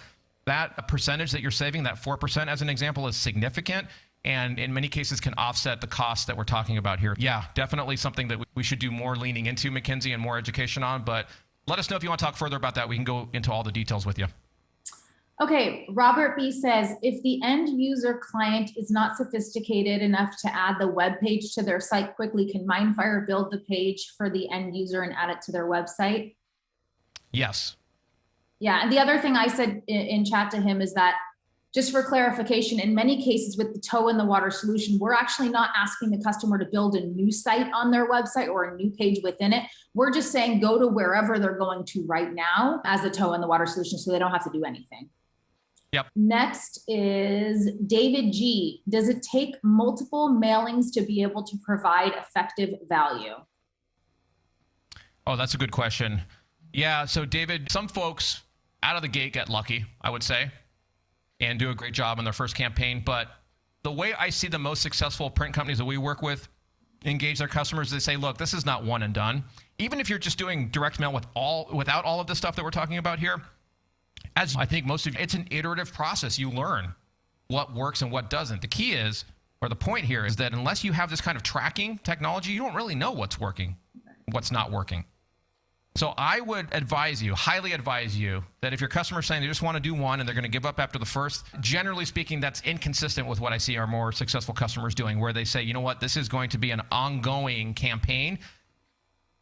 that percentage that you're saving, that 4% as an example, is significant, and in many cases can offset the costs that we're talking about here. Yeah, definitely something that we should do more leaning into, Mackenzie, and more education on, but let us know if you want to talk further about that. We can go into all the details with you. Okay, Robert B says, if the end user client is not sophisticated enough to add the web page to their site quickly, can Mindfire build the page for the end user and add it to their website? Yes. Yeah, and the other thing I said in chat to him is that just for clarification, in many cases with the toe in the water solution, we're actually not asking the customer to build a new site on their website or a new page within it. We're just saying go to wherever they're going to right now as a toe in the water solution, so they don't have to do anything. Yep. Next is David G. Does it take multiple mailings to be able to provide effective value? Oh, that's a good question. Yeah, so David, some folks out of the gate get lucky, I would say, and do a great job in their first campaign. But the way I see the most successful print companies that we work with engage their customers, they say, look, this is not one and done. Even if you're just doing direct mail without all of the stuff that we're talking about here, as I think most of you, it's an iterative process. You learn what works and what doesn't. The key is, or the point here is that unless you have this kind of tracking technology, you don't really know what's working, what's not working. So I would advise you, highly advise you, that if your customer's saying they just want to do one and they're going to give up after the first, generally speaking, that's inconsistent with what I see our more successful customers doing, where they say, you know what, this is going to be an ongoing campaign.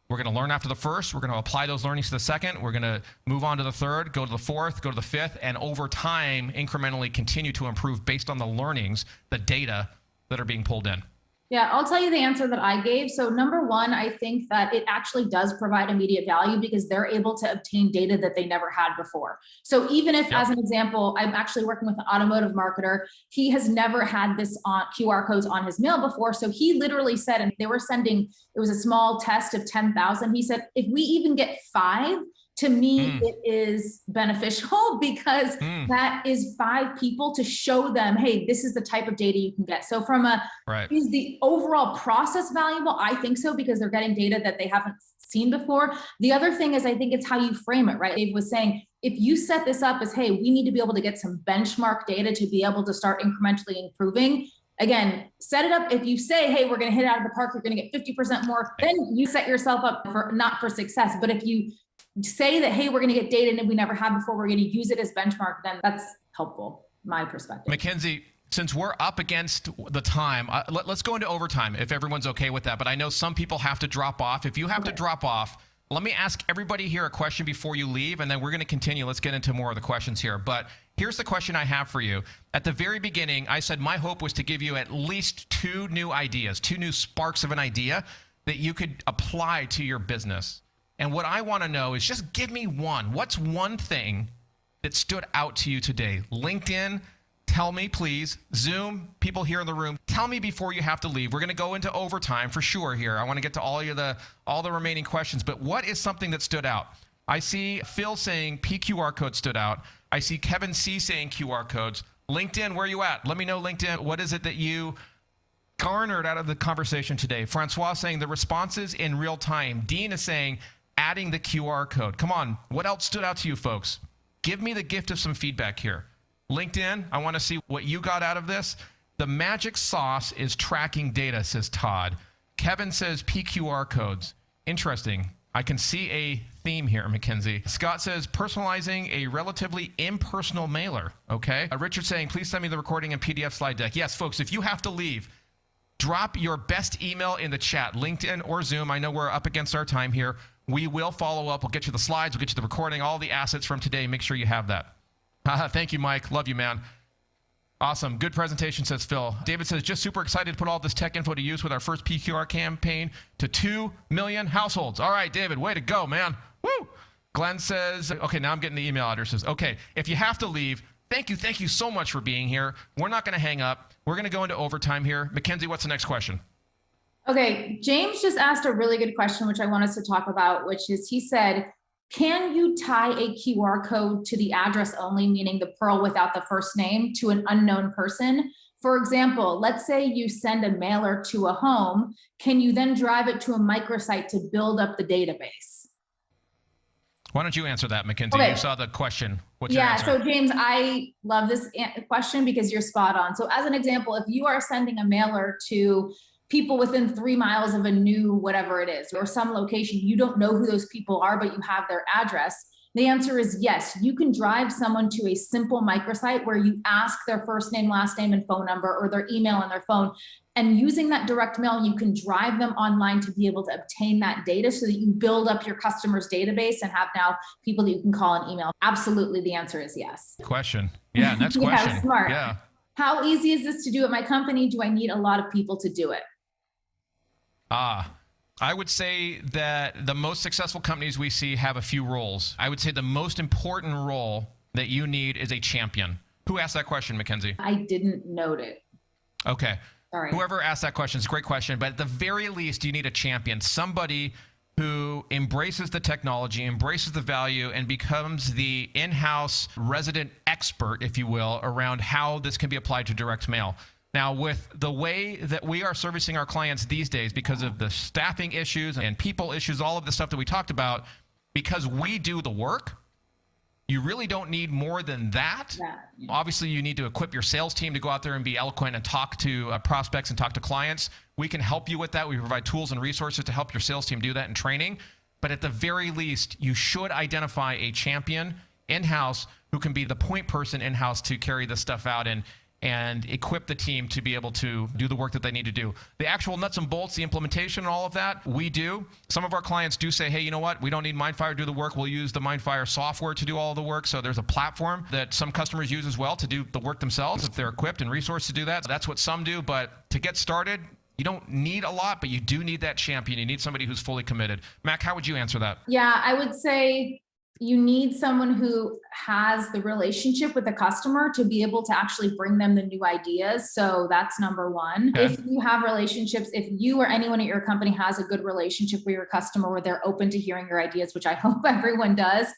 We're going to learn after the first. We're going to apply those learnings to the second. We're going to move on to the third, go to the fourth, go to the fifth, and over time, incrementally continue to improve based on the learnings, the data that are being pulled in. Yeah, I'll tell you the answer that I gave. So number one, I think that it actually does provide immediate value because they're able to obtain data that they never had before. So even if, as an example, I'm actually working with an automotive marketer, he has never had this on QR codes on his mail before. So he literally said, and they were sending, it was a small test of 10,000. He said, if we even get 5, to me, it is beneficial because that is 5 people to show them, hey, this is the type of data you can get. So from a, is the overall process valuable? I think so, because they're getting data that they haven't seen before. The other thing is, I think it's how you frame it, right? Dave was saying, if you set this up as, hey, we need to be able to get some benchmark data to be able to start incrementally improving. Again, set it up. If you say, hey, we're going to hit it out of the park, you're going to get 50% more, then you set yourself up for not for success. But if you say that, hey, we're going to get data that we never had before, we're going to use it as benchmark, then that's helpful, my perspective. Mackenzie, since we're up against the time, let's go into overtime if everyone's okay with that. But I know some people have to drop off. If you have to drop off, let me ask everybody here a question before you leave, and then we're going to continue. Let's get into more of the questions here. But here's the question I have for you. At the very beginning, I said my hope was to give you at least 2 new ideas, 2 new sparks of an idea that you could apply to your business. And what I want to know is just give me one. What's one thing that stood out to you today? LinkedIn, tell me, please. Zoom, people here in the room, tell me before you have to leave. We're going to go into overtime for sure here. I want to get to all the remaining questions. But what is something that stood out? I see Phil saying PQR code stood out. I see Kevin C saying QR codes. LinkedIn, where are you at? Let me know, LinkedIn. What is it that you garnered out of the conversation today? Francois saying the responses in real time. Dean is saying adding the QR code. Come on. What else stood out to you folks? Give me the gift of some feedback here. LinkedIn, I want to see what you got out of this. The magic sauce is tracking data, says Todd. Kevin says PQR codes. Interesting. I can see a theme here, Mackenzie. Scott says personalizing a relatively impersonal mailer. Okay. Richard saying, please send me the recording and PDF slide deck. Yes, folks, if you have to leave, drop your best email in the chat, LinkedIn or Zoom. I know we're up against our time here. We will follow up. We'll get you the slides. We'll get you the recording, all the assets from today. Make sure you have that. Thank you, Mike. Love you, man. Awesome. Good presentation, says Phil. David says, just super excited to put all this tech info to use with our first PQR campaign to 2 million households. All right, David, way to go, man. Woo! Glenn says, okay, now I'm getting the email addresses. Okay, if you have to leave, thank you so much for being here. We're not going to hang up. We're going to go into overtime here. Mackenzie, what's the next question? Okay, James just asked a really good question, which I want us to talk about, which is, he said, can you tie a QR code to the address only, meaning the Pearl without the first name, to an unknown person? For example, let's say you send a mailer to a home. Can you then drive it to a microsite to build up the database? Why don't you answer that, Mackenzie? Okay. You saw the question. What's your answer? So James, I love this question because you're spot on. So as an example, if you are sending a mailer to people within 3 miles of a new whatever it is, or some location, you don't know who those people are, but you have their address, The answer is yes. You can drive someone to a simple microsite where you ask their first name, last name, and phone number, or their email and their phone. And using that direct mail, you can drive them online to be able to obtain that data so that you build up your customers' database and have now people that you can call and email. Absolutely, the answer is yes. Question. Yeah, next question. Yeah, smart. Yeah. How easy is this to do at my company? Do I need a lot of people to do it? I would say that the most successful companies we see have a few roles. I would say the most important role that you need is a champion. Who asked that question, Mackenzie? I didn't note it. Okay. Sorry. Whoever asked that question is a great question, but at the very least, you need a champion, somebody who embraces the technology, embraces the value, and becomes the in-house resident expert, if you will, around how this can be applied to direct mail. Now, with the way that we are servicing our clients these days, because of the staffing issues and people issues, all of the stuff that we talked about, because we do the work, you really don't need more than that. Yeah. Obviously, you need to equip your sales team to go out there and be eloquent and talk to prospects and talk to clients. We can help you with that. We provide tools and resources to help your sales team do that in training. But at the very least, you should identify a champion in-house who can be the point person in-house to carry this stuff out and equip the team to be able to do the work that they need to do. The actual nuts and bolts, the implementation and all of that, we do. Some of our clients do say, hey, you know what? We don't need Mindfire to do the work. We'll use the Mindfire software to do all of the work. So there's a platform that some customers use as well to do the work themselves if they're equipped and resourced to do that. So that's what some do. But to get started, you don't need a lot, but you do need that champion. You need somebody who's fully committed. Mac, how would you answer that? Yeah, I would say you need someone who has the relationship with the customer to be able to actually bring them the new ideas. So that's number one. Okay. If you have relationships, if you or anyone at your company has a good relationship with your customer where they're open to hearing your ideas, which I hope everyone does,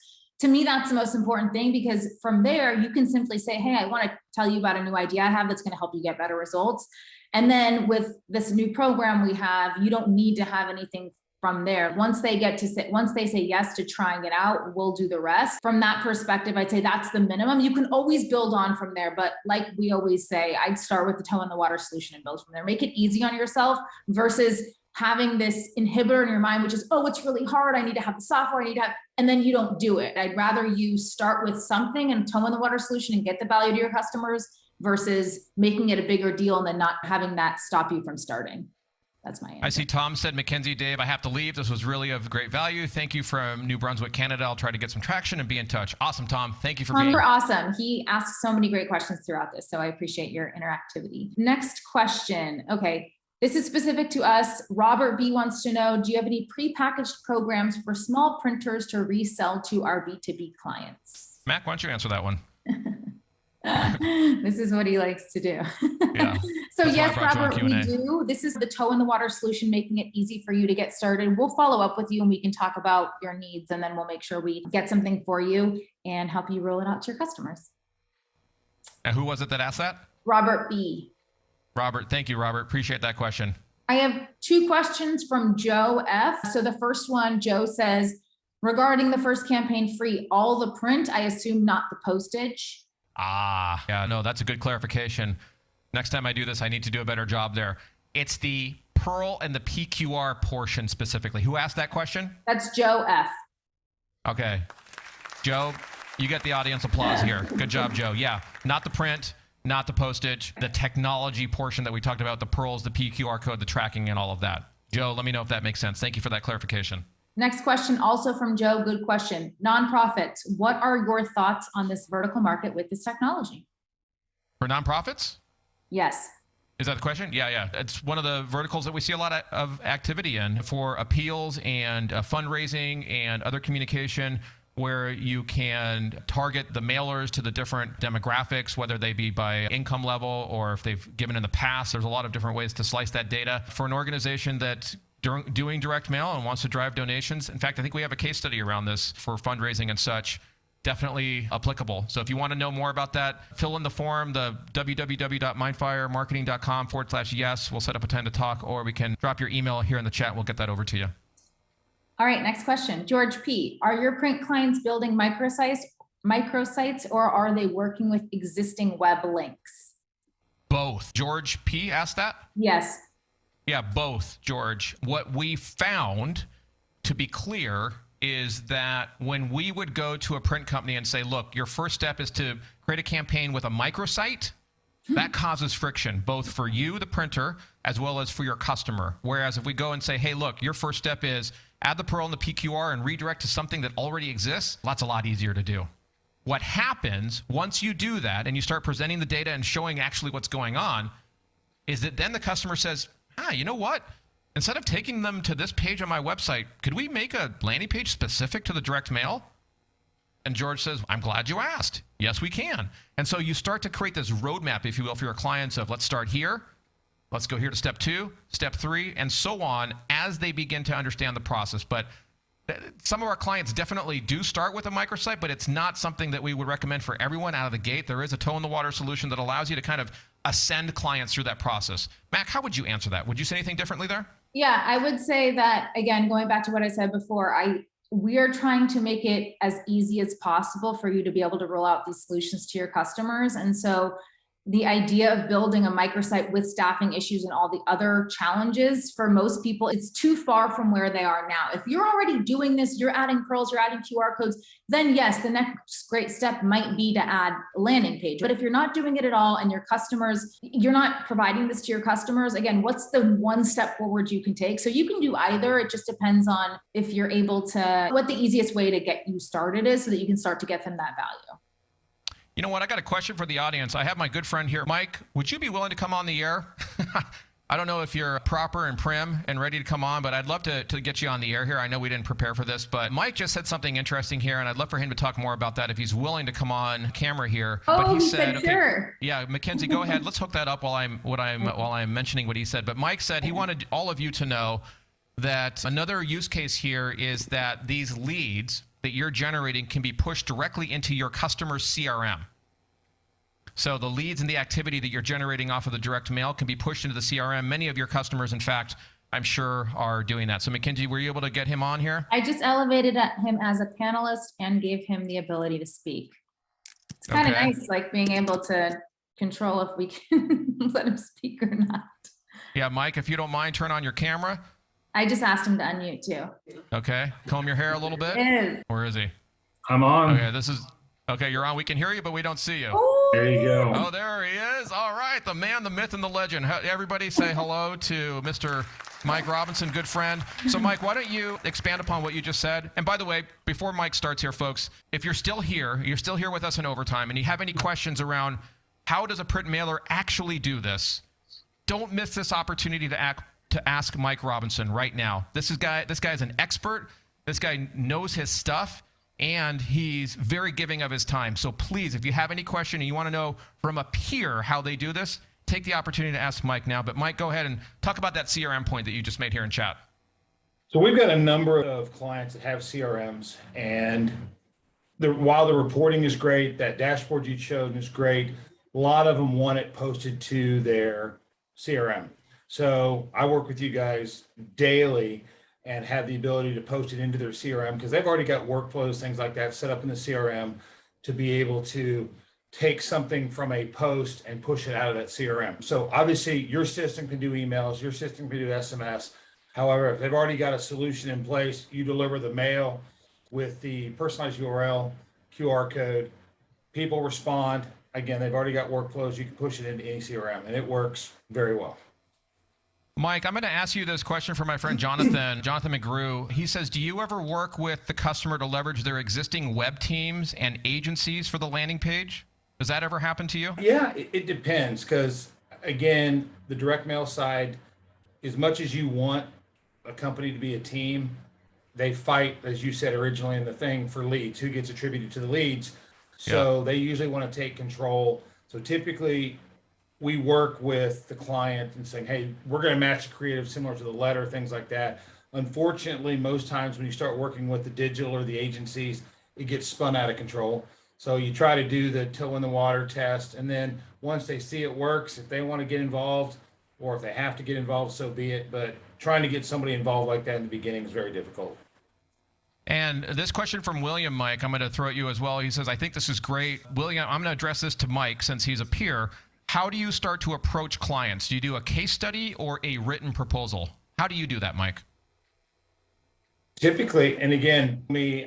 to me, that's the most important thing, because from there, you can simply say, hey, I want to tell you about a new idea I have that's going to help you get better results. And then with this new program we have, you don't need to have anything from there. Once they say yes to trying it out, we'll do the rest. From that perspective, I'd say that's the minimum. You can always build on from there. But like we always say, I'd start with the toe in the water solution and build from there. Make it easy on yourself versus having this inhibitor in your mind, which is, oh, it's really hard. I need to have the software. And then you don't do it. I'd rather you start with something and toe in the water solution and get the value to your customers versus making it a bigger deal and then not having that stop you from starting. That's my answer. I see Tom said, Mackenzie, Dave, I have to leave. This was really of great value. Thank you from New Brunswick, Canada. I'll try to get some traction and be in touch. Awesome, Tom. Thank you for being here. Awesome. He asked so many great questions throughout this, so I appreciate your interactivity. Next question. Okay, this is specific to us. Robert B wants to know, do you have any prepackaged programs for small printers to resell to our B2B clients? Mac, why don't you answer that one? This is what he likes to do. Yeah. So yes, Robert, we do. This is the toe in the water solution, making it easy for you to get started. We'll follow up with you and we can talk about your needs, and then we'll make sure we get something for you and help you roll it out to your customers. And who was it that asked that? Robert B. Robert, thank you, Robert. Appreciate that question. I have two questions from Joe F. So the first one, Joe says, regarding the first campaign free, all the print, I assume not the postage. Yeah, no, that's a good clarification. Next time I do this, I need to do a better job there. It's the Pearl and the PQR portion specifically. Who asked that question? That's Joe F. Okay. Joe, you get the audience applause here. Good job, Joe. Yeah, not the print, not the postage, the technology portion that we talked about, the pearls, the PQR code, the tracking, and all of that. Joe, let me know if that makes sense. Thank you for that clarification. Next question, also from Joe. Good question. Nonprofits, what are your thoughts on this vertical market with this technology? For nonprofits? Yes. Is that the question? Yeah. It's one of the verticals that we see a lot of activity in for appeals and fundraising and other communication, where you can target the mailers to the different demographics, whether they be by income level or if they've given in the past. There's a lot of different ways to slice that data. For an organization that's doing direct mail and wants to drive donations, in fact, I think we have a case study around this for fundraising and such. Definitely applicable. So if you want to know more about that, fill in the form, the www.mindfiremarketing.com/yes. We'll set up a time to talk, or we can drop your email here in the chat. We'll get that over to you. All right, next question. George P. Are your print clients building microsites, or are they working with existing web links? Both. George P. asked that? Yes. Yeah, both, George. What we found, to be clear, is that when we would go to a print company and say, look, your first step is to create a campaign with a microsite, that causes friction, both for you, the printer, as well as for your customer. Whereas if we go and say, hey, look, your first step is add the Pearl and the PQR and redirect to something that already exists, that's a lot easier to do. What happens once you do that and you start presenting the data and showing actually what's going on is that then the customer says, you know what? Instead of taking them to this page on my website, could we make a landing page specific to the direct mail? And George says, I'm glad you asked. Yes, we can. And so you start to create this roadmap, if you will, for your clients of let's start here, let's go here to step 2, step 3, and so on as they begin to understand the process. But some of our clients definitely do start with a microsite, but it's not something that we would recommend for everyone out of the gate. There is a toe in the water solution that allows you to kind of ascend clients through that process. Mac, how would you answer that? Would you say anything differently there? Yeah, I would say that, again, going back to what I said before, we are trying to make it as easy as possible for you to be able to roll out these solutions to your customers. And so the idea of building a microsite with staffing issues and all the other challenges, for most people, it's too far from where they are now. If you're already doing this, you're adding pearls, you're adding QR codes, then yes, the next great step might be to add a landing page. But if you're not doing it at all and your customers, you're not providing this to your customers, again, what's the one step forward you can take? So you can do either. It just depends on if you're able to, what the easiest way to get you started is so that you can start to get them that value. You know what? I got a question for the audience. I have my good friend here. Mike, would you be willing to come on the air? I don't know if you're proper and prim and ready to come on, but I'd love to get you on the air here. I know we didn't prepare for this, but Mike just said something interesting here, and I'd love for him to talk more about that if he's willing to come on camera here. Oh, but he said sure. Yeah, Mackenzie, go ahead. Let's hook that up while I'm mentioning what he said. But Mike said he wanted all of you to know that another use case here is that these leads that you're generating can be pushed directly into your customer's CRM. So the leads and the activity that you're generating off of the direct mail can be pushed into the CRM. Many of your customers, in fact, I'm sure are doing that. So Mackenzie, were you able to get him on here? I just elevated him as a panelist and gave him the ability to speak. It's kind of nice, like being able to control if we can let him speak or not. Yeah, Mike, if you don't mind, turn on your camera. I just asked him to unmute too. Okay, comb your hair a little bit. Where is he? I'm on. Okay, you're on. We can hear you, but we don't see you. Ooh. There you go. Oh, there he is. All right, the man, the myth, and the legend. Everybody say hello to Mr. Mike Robinson, good friend. So Mike, why don't you expand upon what you just said? And by the way, before Mike starts here, folks, if you're still here with us in overtime, and you have any questions around how does a print mailer actually do this, don't miss this opportunity to ask Mike Robinson right now. This guy's an expert. This guy knows his stuff, and he's very giving of his time. So please, if you have any question and you want to know from a peer how they do this, take the opportunity to ask Mike now. But Mike, go ahead and talk about that CRM point that you just made here in chat. So we've got a number of clients that have CRMs, and while the reporting is great, that dashboard you showed is great, a lot of them want it posted to their CRM. So I work with you guys daily and have the ability to post it into their CRM because they've already got workflows, things like that set up in the CRM to be able to take something from a post and push it out of that CRM. So obviously your system can do emails, your system can do SMS. However, if they've already got a solution in place, you deliver the mail with the personalized URL, QR code, people respond. Again, they've already got workflows. You can push it into any CRM and it works very well. Mike, I'm going to ask you this question for my friend Jonathan McGrew. He says, do you ever work with the customer to leverage their existing web teams and agencies for the landing page? Does that ever happen to you? Yeah, it depends because, again, the direct mail side, as much as you want a company to be a team, they fight, as you said originally in the thing, for leads. Who gets attributed to the leads? So They usually want to take control. So typically, we work with the client and saying, hey, we're going to match a creative similar to the letter, things like that. Unfortunately, most times when you start working with the digital or the agencies, it gets spun out of control. So you try to do the toe in the water test. And then once they see it works, if they want to get involved or if they have to get involved, so be it. But trying to get somebody involved like that in the beginning is very difficult. And this question from William, Mike, I'm going to throw at you as well. He says, I think this is great. William, I'm going to address this to Mike since he's a peer. How do you start to approach clients? Do you do a case study or a written proposal? How do you do that, Mike? Typically, and again,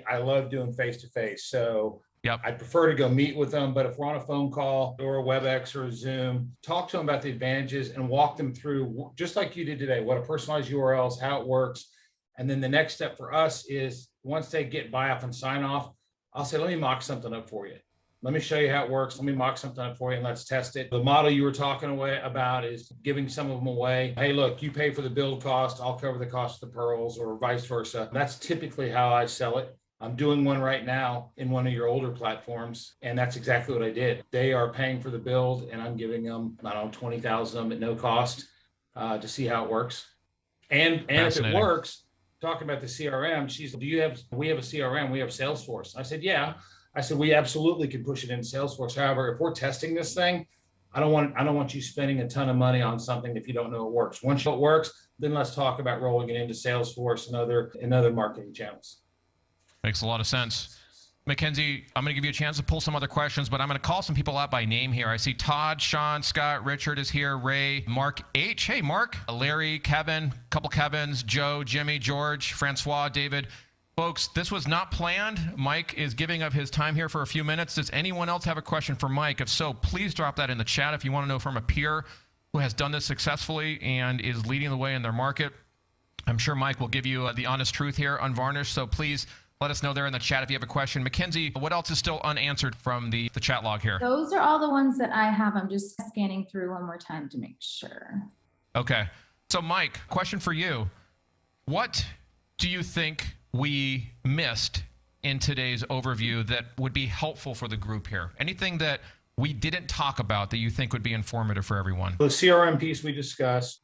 I love doing face-to-face. So Yep. I prefer to go meet with them, but if we're on a phone call or a WebEx or a Zoom, talk to them about the advantages and walk them through, just like you did today, what a personalized URL is, how it works. And then the next step for us is once they get buy off and sign off, I'll say, let me mock something up for you. Let me show you how it works. Let me mock something up for you and let's test it. The model you were talking about is giving some of them away. Hey, look, you pay for the build cost. I'll cover the cost of the pearls, or vice versa. That's typically how I sell it. I'm doing one right now in one of your older platforms, and that's exactly what I did. They are paying for the build, and I'm giving them, I don't know, 20,000 of them at no cost to see how it works. And if it works, talking about the CRM, we have a CRM, we have Salesforce. I said, yeah. I said, we absolutely can push it into Salesforce. However, if we're testing this thing, I don't want you spending a ton of money on something if you don't know it works. Once it works, then let's talk about rolling it into Salesforce and other marketing channels. Makes a lot of sense. Mackenzie, I'm going to give you a chance to pull some other questions, but I'm going to call some people out by name here. I see Todd, Sean, Scott, Richard is here, Ray, Mark H. Hey, Mark, Larry, Kevin, couple Kevins, Joe, Jimmy, George, Francois, David. Folks, this was not planned. Mike is giving up his time here for a few minutes. Does anyone else have a question for Mike? If so, please drop that in the chat if you want to know from a peer who has done this successfully and is leading the way in their market. I'm sure Mike will give you the honest truth here, unvarnished, so please let us know there in the chat if you have a question. Mackenzie, what else is still unanswered from the chat log here? Those are all the ones that I have. I'm just scanning through one more time to make sure. Okay. So Mike, question for you. What do you think we missed in today's overview that would be helpful for the group here? Anything that we didn't talk about that you think would be informative for everyone? The CRM piece we discussed,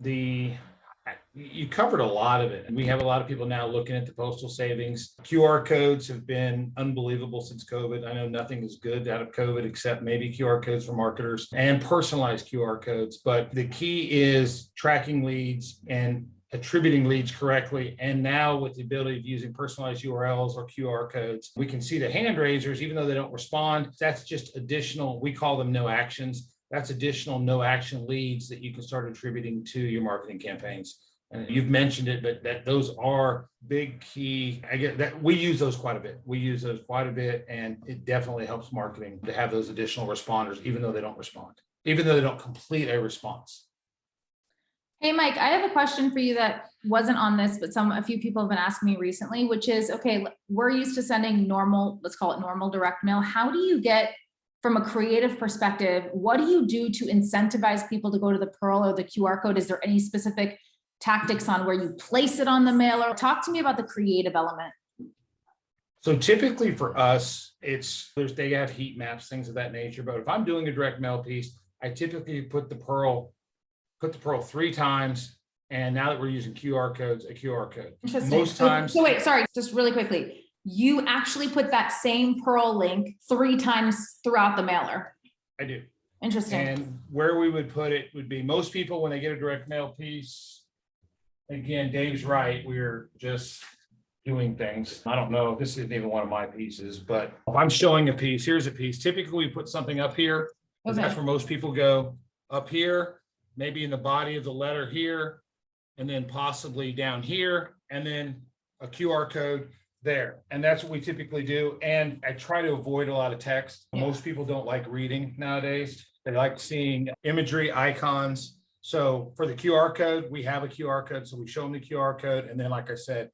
you covered a lot of it. And we have a lot of people now looking at the postal savings. QR codes have been unbelievable since COVID. I know nothing is good out of COVID except maybe QR codes for marketers and personalized QR codes. But the key is tracking leads and attributing leads correctly. And now with the ability of using personalized URLs or QR codes, we can see the hand raisers, even though they don't respond. That's just additional, we call them no actions. That's additional no action leads that you can start attributing to your marketing campaigns. And you've mentioned it, but those are big key. I get that we use those quite a bit. And it definitely helps marketing to have those additional responders, even though they don't respond, even though they don't complete a response. Hey, Mike, I have a question for you that wasn't on this, but a few people have been asking me recently, which is, okay, we're used to sending normal, let's call it normal direct mail. How do you get, from a creative perspective, what do you do to incentivize people to go to the Pearl or the QR code? Is there any specific tactics on where you place it on the mailer? Talk to me about the creative element. So typically for us, they have heat maps, things of that nature. But if I'm doing a direct mail piece, I typically put the Pearl 3 times. And now that we're using QR codes, a QR code. Most times. So wait, sorry, just really quickly. You actually put that same Pearl link 3 times throughout the mailer. I do. Interesting. And where we would put it would be most people when they get a direct mail piece. Again, Dave's right. We're just doing things. I don't know. This isn't even one of my pieces, but if I'm showing a piece, here's a piece. Typically, we put something up here. Okay. That's where most people go. Up here, maybe in the body of the letter here, and then possibly down here, and then a QR code there. And that's what we typically do. And I try to avoid a lot of text. Yeah. Most people don't like reading nowadays. They like seeing imagery, icons. So for the QR code, we have a QR code. So we show them the QR code. And then, like I said,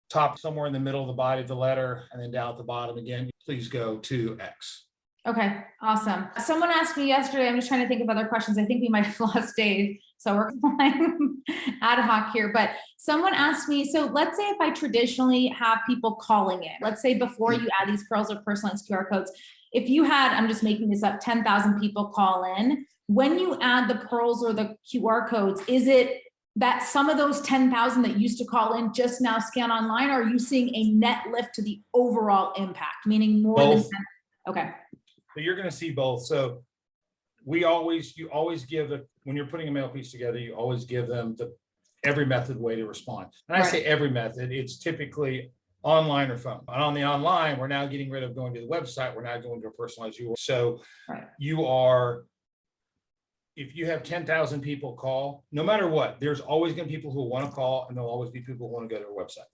top somewhere in the middle of the body of the letter, and then down at the bottom again, please go to X. Okay, awesome. Someone asked me yesterday, I'm just trying to think of other questions. I think we might have lost Dave. So we're flying ad hoc here, but someone asked me, so let's say if I traditionally have people calling in, let's say before you add these pearls or personalized QR codes, if you had, I'm just making this up, 10,000 people call in, when you add the pearls or the QR codes, is it that some of those 10,000 that used to call in just now scan online? Or are you seeing a net lift to the overall impact, meaning more both. than 10? Okay. So you're going to see both. So you always give when you're putting a mail piece together, you always give them every method way to respond. And I say every method, it's typically online or phone. And on the online, we're now getting rid of going to the website. We're now going to a personalized URL. So if you have 10,000 people call, no matter what, there's always going to be people who want to call, and there'll always be people who want to go to a website.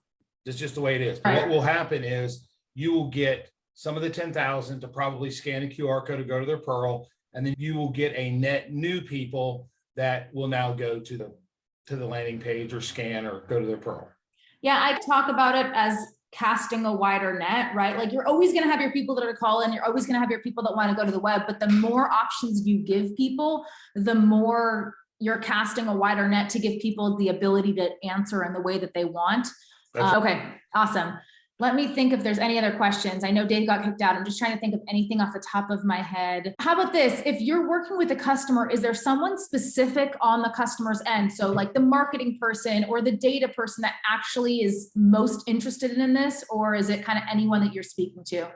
It's just the way it is. Right. What will happen is you will get some of the 10,000 to probably scan a QR code to go to their Pearl, and then you will get a net new people that will now go to the landing page or scan or go to their Pearl. Yeah, I talk about it as casting a wider net, right? Like you're always going to have your people that are calling, you're always going to have your people that want to go to the web, but the more options you give people, the more you're casting a wider net to give people the ability to answer in the way that they want. Okay, awesome. Let me think if there's any other questions. I know Dave got kicked out. I'm just trying to think of anything off the top of my head. How about this? If you're working with a customer, is there someone specific on the customer's end? So like the marketing person or the data person that actually is most interested in this, or is it kind of anyone that you're speaking to?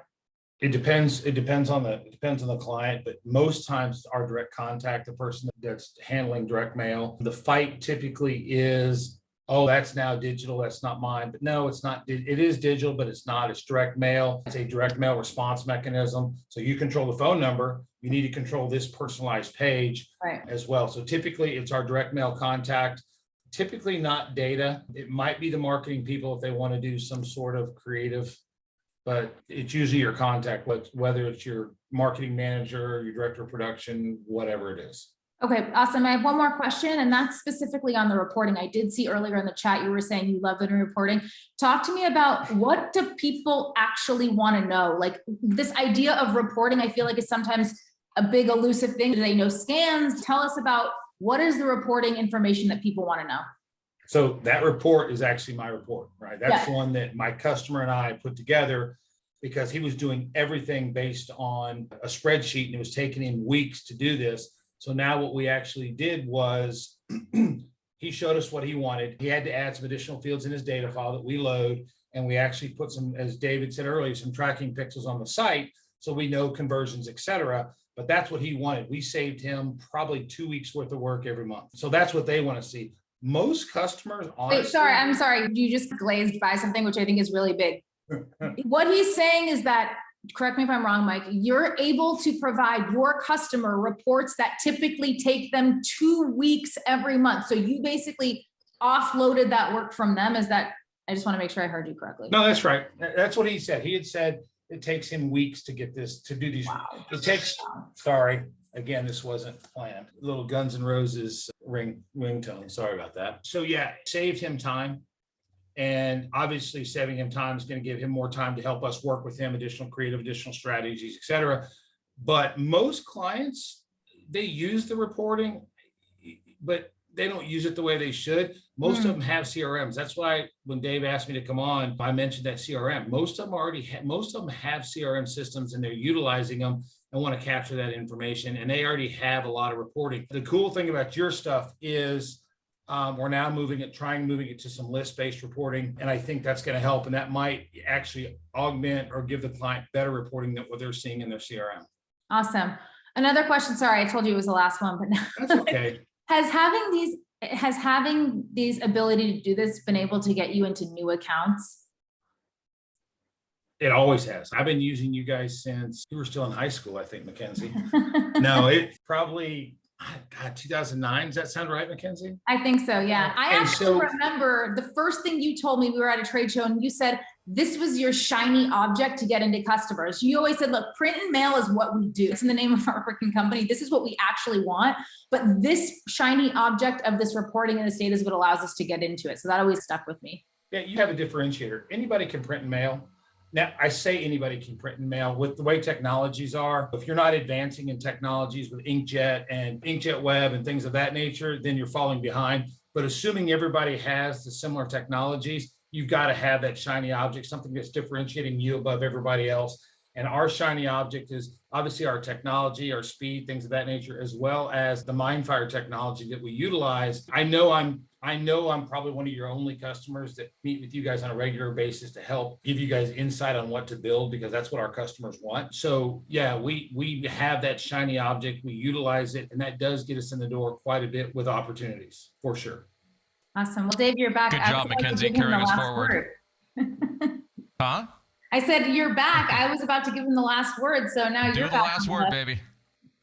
It depends. It depends on the client, but most times our direct contact, the person that's handling direct mail, the fight typically is, oh, that's now digital. That's not mine. But no, it's not. It is digital, but it's not. It's direct mail. It's a direct mail response mechanism. So you control the phone number. You need to control this personalized page as well. So typically it's our direct mail contact, typically not data. It might be the marketing people if they want to do some sort of creative, but it's usually your contact, whether it's your marketing manager, your director of production, whatever it is. Okay, awesome. I have one more question, and that's specifically on the reporting. I did see earlier in the chat, you were saying you love it in reporting. Talk to me about what do people actually want to know? Like this idea of reporting, I feel like is sometimes a big elusive thing. Do they know scans? Tell us about what is the reporting information that people want to know? So that report is actually my report, right? That's the one that my customer and I put together because he was doing everything based on a spreadsheet and it was taking him weeks to do this. So now what we actually did was he showed us what he wanted. He had to add some additional fields in his data file that we load. And we actually put some, as David said earlier, some tracking pixels on the site. So we know conversions, et cetera. But that's what he wanted. We saved him probably 2 weeks worth of work every month. So that's what they want to see. Most customers, honestly. Wait, I'm sorry. You just glazed by something, which I think is really big. What he's saying is that, correct me if I'm wrong, Mike, you're able to provide your customer reports that typically take them 2 weeks every month. So you basically offloaded that work from them. Is that, I just want to make sure I heard you correctly. No, that's right. That's what he said. He had said it takes him weeks to get this, to do these. Wow. It takes, sorry, again, this wasn't planned. Little Guns N' Roses ringtone. Sorry about that. So yeah, saved him time. And obviously saving him time is going to give him more time to help us work with him, additional creative, additional strategies, et cetera. But most clients, they use the reporting, but they don't use it the way they should. Most of them have CRMs. That's why when Dave asked me to come on, I mentioned that CRM. Most of them have CRM systems and they're utilizing them and want to capture that information. And they already have a lot of reporting. The cool thing about your stuff is we're now moving it to some list-based reporting. And I think that's going to help. And that might actually augment or give the client better reporting than what they're seeing in their CRM. Awesome. Another question. Sorry, I told you it was the last one, but that's okay. Has having these ability to do this been able to get you into new accounts? It always has. I've been using you guys since you were still in high school, I think, Mackenzie. No, it probably, God, 2009. Does that sound right, Mackenzie? I think so, yeah. I actually remember the first thing you told me, we were at a trade show and you said, this was your shiny object to get into customers. You always said, look, print and mail is what we do. It's in the name of our freaking company. This is what we actually want. But this shiny object of this reporting in the state is what allows us to get into it. So that always stuck with me. Yeah, you have a differentiator. Anybody can print and mail. Now, I say anybody can print and mail with the way technologies are. If you're not advancing in technologies with inkjet and inkjet web and things of that nature, then you're falling behind. But assuming everybody has the similar technologies, you've got to have that shiny object, something that's differentiating you above everybody else. And our shiny object is obviously our technology, our speed, things of that nature, as well as the Mindfire technology that we utilize. I know I'm probably one of your only customers that meet with you guys on a regular basis to help give you guys insight on what to build, because that's what our customers want. So yeah, we have that shiny object, we utilize it, and that does get us in the door quite a bit with opportunities, for sure. Awesome. Well, Dave, you're back. Good job, Mackenzie, carrying us forward. Huh? I said, you're back. I was about to give him the last word. So now you're back. Do the last word, baby.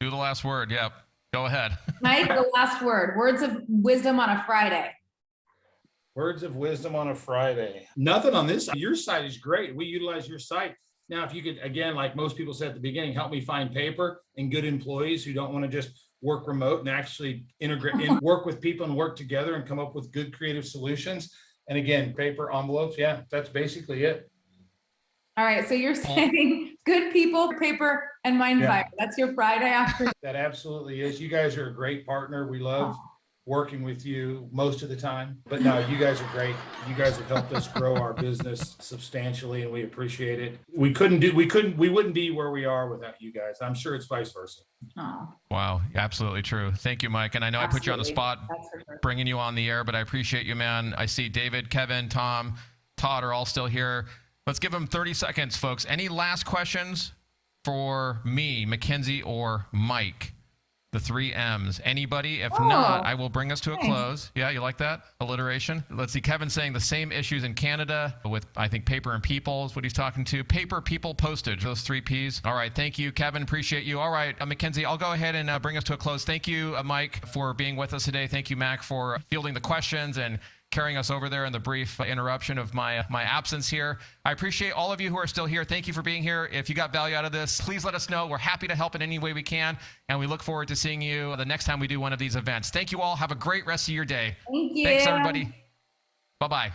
Do the last word. Yep. Go ahead. Mike, the last word. Words of wisdom on a Friday. Words of wisdom on a Friday. Nothing on this. Your site is great. We utilize your site. Now, if you could, again, like most people said at the beginning, help me find paper and good employees who don't want to just work remote and actually integrate and work with people and work together and come up with good creative solutions. And again, paper envelopes. Yeah, that's basically it. All right. So you're saying good people, paper, and Mindfire. Yeah. That's your Friday afternoon. That absolutely is. You guys are a great partner. We love working with you most of the time, but no, you guys are great. You guys have helped us grow our business substantially, and we appreciate it. We wouldn't be where we are without you guys. I'm sure it's vice versa. Oh. Wow. Absolutely true. Thank you, Mike. And I know I put you on the spot bringing you on the air, but I appreciate you, man. I see David, Kevin, Tom, Todd are all still here. Let's give them 30 seconds, folks. Any last questions for me, Mackenzie, or Mike? The 3 M's. Anybody? If not, I will bring us to a close. Yeah, you like that? Alliteration. Let's see. Kevin saying the same issues in Canada with, I think, paper and people is what he's talking to. Paper, people, postage. Those 3 P's. All right. Thank you, Kevin. Appreciate you. All right, Mackenzie, I'll go ahead and bring us to a close. Thank you, Mike, for being with us today. Thank you, Mac, for fielding the questions and carrying us over there in the brief interruption of my absence here. I appreciate all of you who are still here. Thank you for being here. If you got value out of this, please let us know. We're happy to help in any way we can, and we look forward to seeing you the next time we do one of these events. Thank you all. Have a great rest of your day. Thank you. Thanks, everybody. Bye-bye.